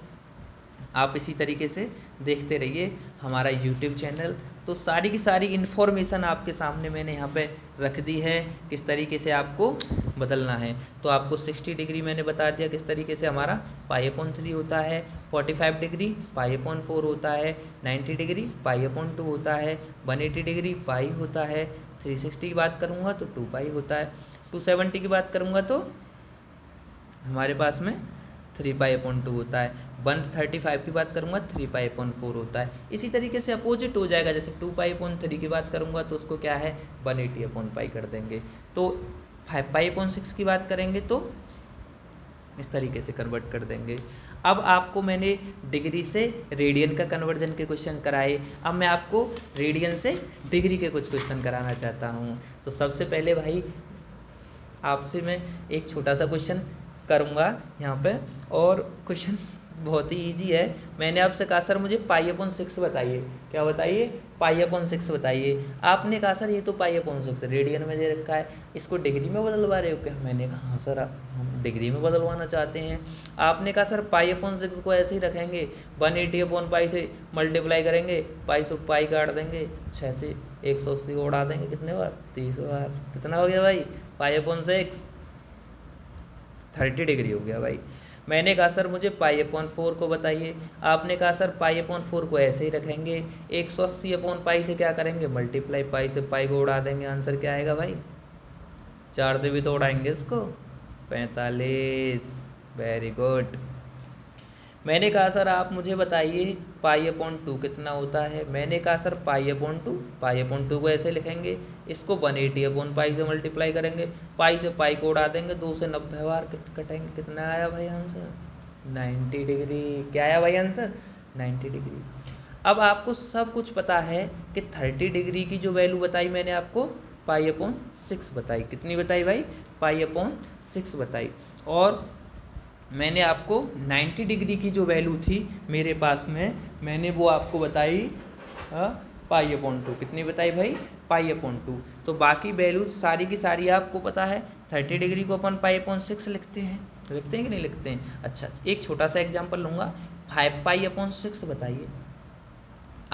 आप इसी तरीके से देखते रहिए हमारा YouTube चैनल। तो सारी की सारी इन्फॉर्मेशन आपके सामने मैंने यहाँ पे रख दी है, किस तरीके से आपको बदलना है। तो आपको 60 डिग्री मैंने बता दिया किस तरीके से हमारा पाई अपॉन 3 होता है, 45 डिग्री पाई अपॉन 4 होता है, 90 डिग्री पाई अपॉन 2 होता है, 180 डिग्री पाई होता है, 360 की बात करूँगा तो 2 पाई होता है, 270 की बात करूँगा तो हमारे पास में 3 पाई अपॉन 2 होता है, 135 की बात करूँगा 3 पाई अपॉन 4 होता है। इसी तरीके से अपोजिट हो जाएगा, जैसे 2 पाई अपॉन 3 की बात करूँगा तो उसको क्या है 180 अपॉन पाई कर देंगे। तो 5 पाई अपॉन 6 की बात करेंगे तो इस तरीके से कन्वर्ट कर देंगे। अब आपको मैंने डिग्री से रेडियन का कन्वर्जन के क्वेश्चन कराए। अब मैं आपको रेडियन से डिग्री के कुछ क्वेश्चन कराना चाहता हूँ। तो सबसे पहले भाई आपसे मैं एक छोटा सा क्वेश्चन करूँगा यहाँ पे, और क्वेश्चन बहुत ही ईजी है। मैंने आपसे कहा सर मुझे पाई/6 बताइए, क्या बताइए, पाई/6 बताइए। आपने कहा सर ये तो पाई/6 रेडियन में दे रखा है, इसको डिग्री में बदलवा रहे हो क्या? मैंने कहा हाँ सर हम डिग्री में बदलवाना चाहते हैं। आपने कहा सर पाई/6 को ऐसे ही रखेंगे, 180/पाई से मल्टीप्लाई करेंगे, पाई से पाई काट देंगे, 6 से 180 को उड़ा देंगे, कितने बार, 30 बार। कितना हो गया भाई, पाई/6 30 डिग्री हो गया भाई। मैंने कहा सर मुझे पाई/4 को बताइए। आपने कहा सर पाई/4 को ऐसे ही रखेंगे, 180/पाई से क्या करेंगे, मल्टीप्लाई, पाई से पाई को उड़ा देंगे। आंसर क्या आएगा भाई, 4 से भी तो उड़ाएंगे इसको, 45। Very good. मैंने कहा सर आप मुझे बताइए पाई/2 कितना होता है। मैंने कहा सर पाई/2 को ऐसे लिखेंगे, इसको 180/पाई से मल्टीप्लाई करेंगे, पाई से पाई को उड़ा देंगे, 2 से 90 बार कटेंगे। कितना आया भाई आंसर, 90 डिग्री। क्या आया भाई आंसर, 90 डिग्री। अब आपको सब कुछ पता है कि 30 डिग्री की जो वैल्यू बताई मैंने आपको पाई/6 बताई। कितनी बताई भाई, पाई/6 बताई। और मैंने आपको 90 डिग्री की जो वैल्यू थी मेरे पास में, मैंने वो आपको बताई पाई/2। कितनी बताई भाई, पाई/2। तो बाकी वैल्यूज सारी की सारी आपको पता है। 30 डिग्री को अपन पाई/6 लिखते हैं कि नहीं लिखते हैं। अच्छा, एक छोटा सा एग्जांपल लूँगा, 5 पाई/6 बताइए।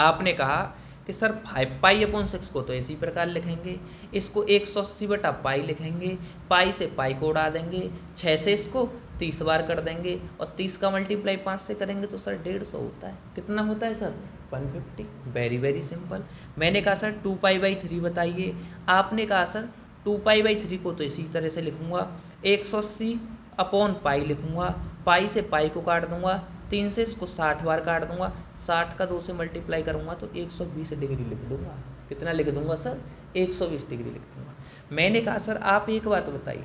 आपने कहा कि सर 5 पाई/6 को तो इसी प्रकार लिखेंगे, इसको 180/पाई लिखेंगे, पाई से पाई को उड़ा देंगे, 6 से इसको 30 बार कर देंगे, और 30 का मल्टीप्लाई 5 से करेंगे तो सर 150 होता है। कितना होता है सर, 150। Very very simple. मैंने कहा सर 2π/3 बताइए। आपने कहा सर 2π/3 को तो इसी तरह से लिखूंगा, 180/पाई लिखूंगा, पाई से पाई को काट दूंगा, 3 से इसको 60 बार काट दूंगा, 60 का 2 से मल्टीप्लाई करूंगा तो 120 डिग्री लिख दूंगा। कितना लिख दूंगा सर, 120 डिग्री लिख दूंगा। मैंने कहा सर आप एक बात बताइए,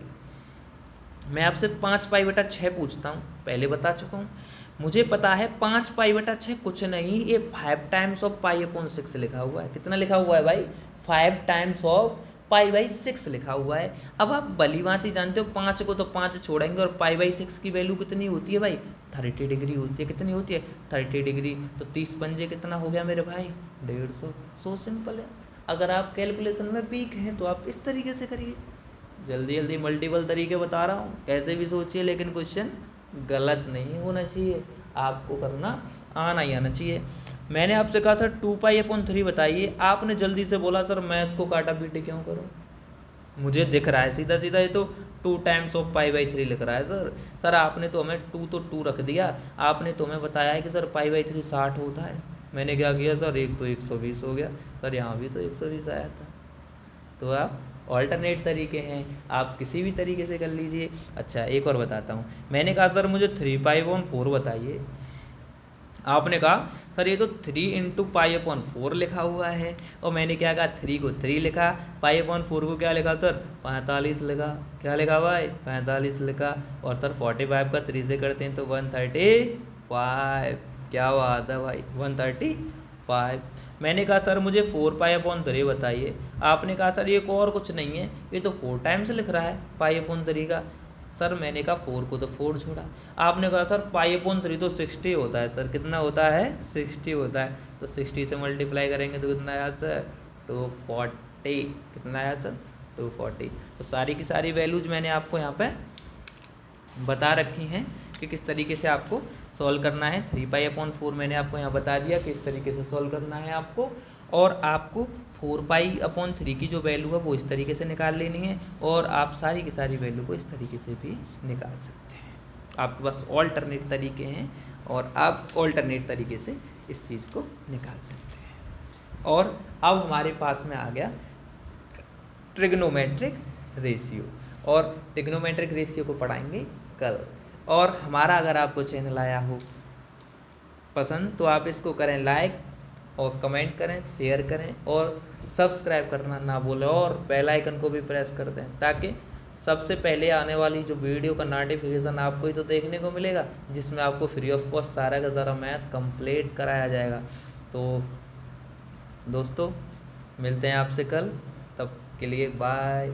मैं आपसे 5π/6 पूछता हूँ, पहले बता चुका हूँ। मुझे पता है 5π/6 कुछ नहीं, ये 5 टाइम्स ऑफ पाई/6 लिखा हुआ है। कितना लिखा हुआ है भाई, 5 टाइम्स ऑफ पाई/6 लिखा हुआ है। अब आप भली भांति जानते हो 5 को तो 5 छोड़ेंगे, और पाई/6 की वैल्यू कितनी होती है भाई, 30 डिग्री होती है। कितनी होती है, 30 डिग्री। तो 30 पंजे कितना हो गया मेरे भाई, 150। सो सिंपल है। अगर आप कैलकुलेशन में वीक हैं तो आप इस तरीके से करिए। जल्दी जल्दी मल्टीपल तरीके बता रहा हूँ, ऐसे भी सोचिए, लेकिन क्वेश्चन गलत नहीं होना चाहिए, आपको करना आना ही आना चाहिए। मैंने आपसे कहा सर 2π/3 बताइए। आपने जल्दी से बोला सर मैं इसको काटा पीटे क्यों करूँ, मुझे दिख रहा है सीधा सीधा, ये तो 2 टाइम्स ऑफ पाई/3 लिख रहा है सर आपने तो हमें 2 तो 2 रख दिया, आपने तो हमें बताया है कि सर पाई/3 60 होता है। मैंने क्या किया सर, एक तो 120 हो गया सर, यहाँ भी तो 120 आया था। तो आप ऑल्टरनेट तरीके हैं, आप किसी भी तरीके से कर लीजिए। अच्छा, एक और बताता हूँ। मैंने कहा सर मुझे 3π/4 बताइए। आपने कहा सर ये तो 3 × पाई/4 लिखा हुआ है, और मैंने क्या कहा, 3 को 3 लिखा, पाई/4 को क्या लिखा सर, 45 लिखा। क्या लिखा भाई, 45 लिखा। और सर 45 का 3 से करते हैं तो 135। क्या बात है भाई, 135। मैंने कहा सर मुझे 4π/3 बताइए। आपने कहा सर ये को और कुछ नहीं है, ये तो 4 टाइम्स लिख रहा है पाई/3 का। सर मैंने कहा 4 को तो 4 छोड़ा। आपने कहा सर पाई/3 तो 60 होता है सर। कितना होता है, 60 होता है। तो 60 से मल्टीप्लाई करेंगे तो कितना आया सर, 240। कितना आया सर, 240। तो सारी की सारी वैल्यूज मैंने आपको यहाँ पे बता रखी हैं कि किस तरीके से आपको सॉल्व करना है। 3π/4 मैंने आपको यहाँ बता दिया कि इस तरीके से सॉल्व करना है आपको, और आपको 4π/3 की जो वैल्यू है वो इस तरीके से निकाल लेनी है, और आप सारी की सारी वैल्यू को इस तरीके से भी निकाल सकते हैं। आपके पास ऑल्टरनेट तरीके हैं, और आप ऑल्टरनेट तरीके से इस चीज़ को निकाल सकते हैं। और अब हमारे पास में आ गया ट्रिग्नोमेट्रिक रेशियो, और ट्रिग्नोमेट्रिक रेशियो को पढ़ाएंगे कल। और हमारा अगर आपको चैनल आया हो पसंद तो आप इसको करें लाइक, और कमेंट करें, शेयर करें, और सब्सक्राइब करना ना भूलें, और बेल आइकन को भी प्रेस कर दें, ताकि सबसे पहले आने वाली जो वीडियो का नोटिफिकेशन आपको ही तो देखने को मिलेगा, जिसमें आपको फ्री ऑफ कॉस्ट सारा का सारा मैथ कंप्लीट कराया जाएगा। तो दोस्तों मिलते हैं आपसे कल, तब के लिए बाय।